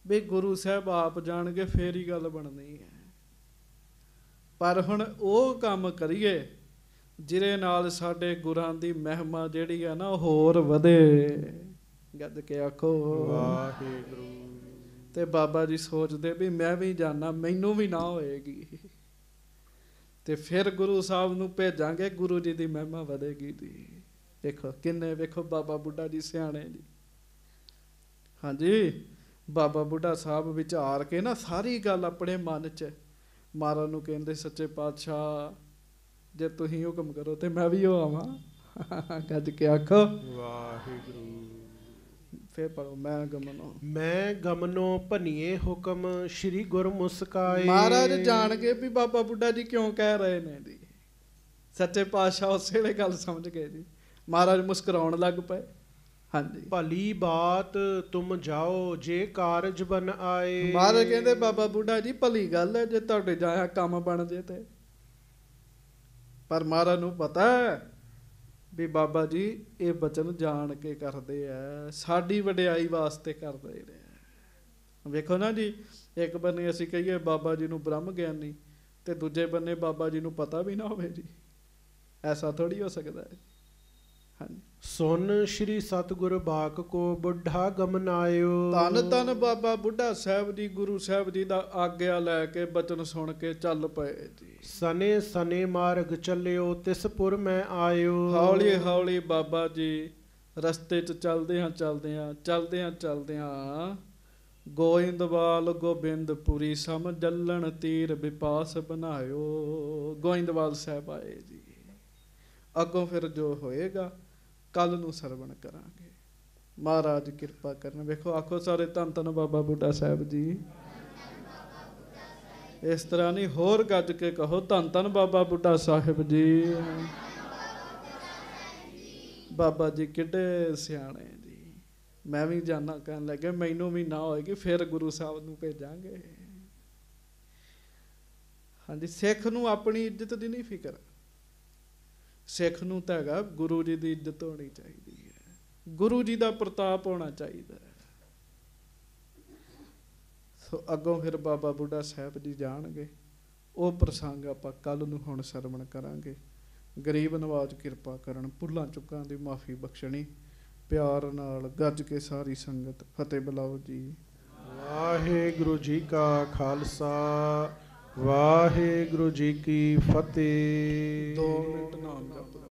ਵੀ ਗੁਰੂ ਸਾਹਿਬ ਆਪ ਜਾਣਗੇ ਫੇਰ ਹੀ ਗੱਲ ਬਣਨੀ ਹੈ। ਪਰ ਹੁਣ ਉਹ ਕੰਮ ਕਰੀਏ ਜਿਹਦੇ ਨਾਲ ਸਾਡੇ ਗੁਰਾਂ ਦੀ ਮਹਿਮਾ ਜਿਹੜੀ ਆ ਨਾ ਹੋਰ ਵਧੇ। ਗੱਜ ਕੇ ਆਖੋ ਵਾਹਿਗੁਰੂ। ਤੇ ਬਾਬਾ ਜੀ ਸੋਚਦੇ ਵੀ ਮੈਂ ਵੀ ਜਾਣਾ, ਮੈਨੂੰ ਵੀ ਨਾ ਹੋਏਗੀ, ਤੇ ਫਿਰ ਗੁਰੂ ਸਾਹਿਬ ਨੂੰ ਭੇਜਾਂਗੇ, ਗੁਰੂ ਜੀ ਦੀ ਮਹਿਮਾ ਵਧੇਗੀ ਜੀ। ਵੇਖੋ ਕਿੰਨੇ, ਵੇਖੋ ਬਾਬਾ ਬੁੱਢਾ ਜੀ ਸਿਆਣੇ ਜੀ। ਹਾਂਜੀ। ਬਾਬਾ ਬੁੱਢਾ ਸਾਹਿਬ ਵਿਚਾਰ ਕੇ ਨਾ ਸਾਰੀ ਗੱਲ ਆਪਣੇ ਮਨ 'ਚ ਮਹਾਰਾਜ ਨੂੰ ਕਹਿੰਦੇ, ਸੱਚੇ ਪਾਤਸ਼ਾਹ ਜੇ ਤੁਸੀਂ ਹੁਕਮ ਕਰੋ ਤੇ ਮੈਂ ਵੀ ਹੋ ਆਵਾਂ। ਗੱਜ ਕੇ ਆਖੋ ਵਾਹਿਗੁਰੂ। ਫੇਰ ਪੜੋ। ਮੈਂ ਗਮਨੋ ਭਨੀਏ ਹੁਕਮ ਸ਼੍ਰੀ ਗੁਰ ਮੁਸਕਾਏ। ਮਹਾਰਾਜ ਜਾਣ ਕੇ ਵੀ ਬਾਬਾ ਬੁੱਢਾ ਜੀ ਕਿਉਂ ਕਹਿ ਰਹੇ ਨੇ ਜੀ। ਸੱਚੇ ਪਾਤਸ਼ਾਹ ਉਸੇ ਵੇਲੇ ਗੱਲ ਸਮਝ ਗਏ ਜੀ। ਮਹਾਰਾਜ ਮੁਸਕਰਾਉਣ ਲੱਗ ਪਏ। ਹਾਂਜੀ। ਭਲੀ ਬਾਤ ਤੁਮ ਜਾਓ ਜੇ ਕਾਰਜ ਬਨ ਆਏ। ਮਹਾਰਾਜ ਕਹਿੰਦੇ ਬਾਬਾ ਬੁੱਢਾ ਜੀ ਭਲੀ ਗੱਲ ਹੈ ਜੇ ਤੁਹਾਡੇ ਜਾਇਆ ਕੰਮ ਬਣ ਜੇ ਤੇ। ਪਰ ਮਹਾਰਾਜ ਨੂੰ ਪਤਾ ਹੈ ਵੀ ਬਾਬਾ ਜੀ ਇਹ ਬਚਨ ਜਾਣ ਕੇ ਕਰਦੇ ਆ, ਸਾਡੀ ਵਡਿਆਈ ਵਾਸਤੇ ਕਰਦੇ ਨੇ। ਵੇਖੋ ਨਾ ਜੀ, ਇੱਕ ਬੰਨੇ ਅਸੀਂ ਕਹੀਏ ਬਾਬਾ ਜੀ ਨੂੰ ਬ੍ਰਹਮ ਗਿਆਨੀ, ਤੇ ਦੂਜੇ ਬੰਨੇ ਬਾਬਾ ਜੀ ਨੂੰ ਪਤਾ ਵੀ ਨਾ ਹੋਵੇ ਜੀ। ਐਸਾ ਥੋੜੀ ਹੋ ਸਕਦਾ ਹੈ। ਹਾਂਜੀ। ਸੁਨ ਸ਼੍ਰੀ ਸਤਿਗੁਰ ਬਾਕ ਕੋ ਬੁੱਢਾ ਗਮਨਾਇਓ। ਧੰਨ ਧੰਨ ਬਾਬਾ ਬੁੱਢਾ ਸਾਹਿਬ ਜੀ ਗੁਰੂ ਸਾਹਿਬ ਜੀ ਦਾ ਆਗਿਆ ਲੈ ਕੇ ਬਚਨ ਸੁਣ ਕੇ ਚੱਲ ਪਏ ਜੀ। ਸਨੇ ਸਨੇ ਮਾਰਗ ਚੱਲਿਓ ਤਿਸ ਪੁਰ ਮੈਂ ਆਇਓ। ਹੌਲੀ ਹੌਲੀ ਬਾਬਾ ਜੀ ਰਸਤੇ 'ਚ ਚਲਦਿਆਂ ਗੋਇੰਦਵਾਲ ਗੋਬਿੰਦਪੁਰੀ ਸਮ ਜਲਣ ਤੀਰ ਵਿਪਾਸ ਬਣਾਇਓ। ਗੋਇੰਦਵਾਲ ਸਾਹਿਬ ਆਏ ਜੀ। ਅੱਗੋਂ ਫਿਰ ਜੋ ਹੋਏਗਾ ਕੱਲ ਨੂੰ ਸਰਵਣ ਕਰਾਂਗੇ। ਮਹਾਰਾਜ ਕਿਰਪਾ ਕਰਨ। ਵੇਖੋ ਆਖੋ ਸਾਰੇ ਧੰਨ ਧੰਨ ਬਾਬਾ ਬੁੱਢਾ ਸਾਹਿਬ ਜੀ। ਇਸ ਤਰ੍ਹਾਂ ਨਹੀਂ, ਹੋਰ ਗੱਜ ਕੇ ਕਹੋ ਧੰਨ ਧੰਨ ਬਾਬਾ ਬੁੱਢਾ ਸਾਹਿਬ ਜੀ। ਬਾਬਾ ਜੀ ਕਿੱਡੇ ਸਿਆਣੇ ਜੀ। ਮੈਂ ਵੀ ਜਾਣਾ ਕਹਿਣ ਲੱਗੇ, ਮੈਨੂੰ ਵੀ ਨਾ ਹੋਏਗੀ ਫਿਰ ਗੁਰੂ ਸਾਹਿਬ ਨੂੰ ਭੇਜਾਂਗੇ। ਹਾਂਜੀ। ਸਿੱਖ ਨੂੰ ਆਪਣੀ ਇੱਜ਼ਤ ਦੀ ਨਹੀਂ ਫਿਕਰ, ਸਿੱਖ ਨੂੰ ਤਾਂ ਹੈਗਾ ਗੁਰੂ ਜੀ ਦੀ ਇੱਜ਼ਤ ਹੋਣੀ ਚਾਹੀਦੀ ਹੈ, ਗੁਰੂ ਜੀ ਦਾ ਪ੍ਰਤਾਪ ਹੋਣਾ ਚਾਹੀਦਾ ਹੈ। ਸੋ ਅੱਗੋਂ ਫਿਰ ਬਾਬਾ ਬੁੱਢਾ ਸਾਹਿਬ ਜੀ ਜਾਣਗੇ। ਉਹ ਪ੍ਰਸੰਗ ਆਪਾਂ ਕੱਲ ਨੂੰ ਹੁਣ ਸਰਵਣ ਕਰਾਂਗੇ। ਗਰੀਬ ਨਵਾਜ ਕਿਰਪਾ ਕਰਨ, ਭੁੱਲਾਂ ਚੁੱਕਾਂ ਦੀ ਮਾਫੀ ਬਖਸ਼ਣੀ। ਪਿਆਰ ਨਾਲ ਗੱਜ ਕੇ ਸਾਰੀ ਸੰਗਤ ਫਤਿਹ ਬੁਲਾਓ ਜੀ। ਵਾਹਿਗੁਰੂ ਜੀ ਕਾ ਖਾਲਸਾ ਵਾਹਿਗੁਰੂ ਜੀ ਕੀ ਫਤਿਹ। 2 ਮਿੰਟ ਨਾਮ ਜਪ।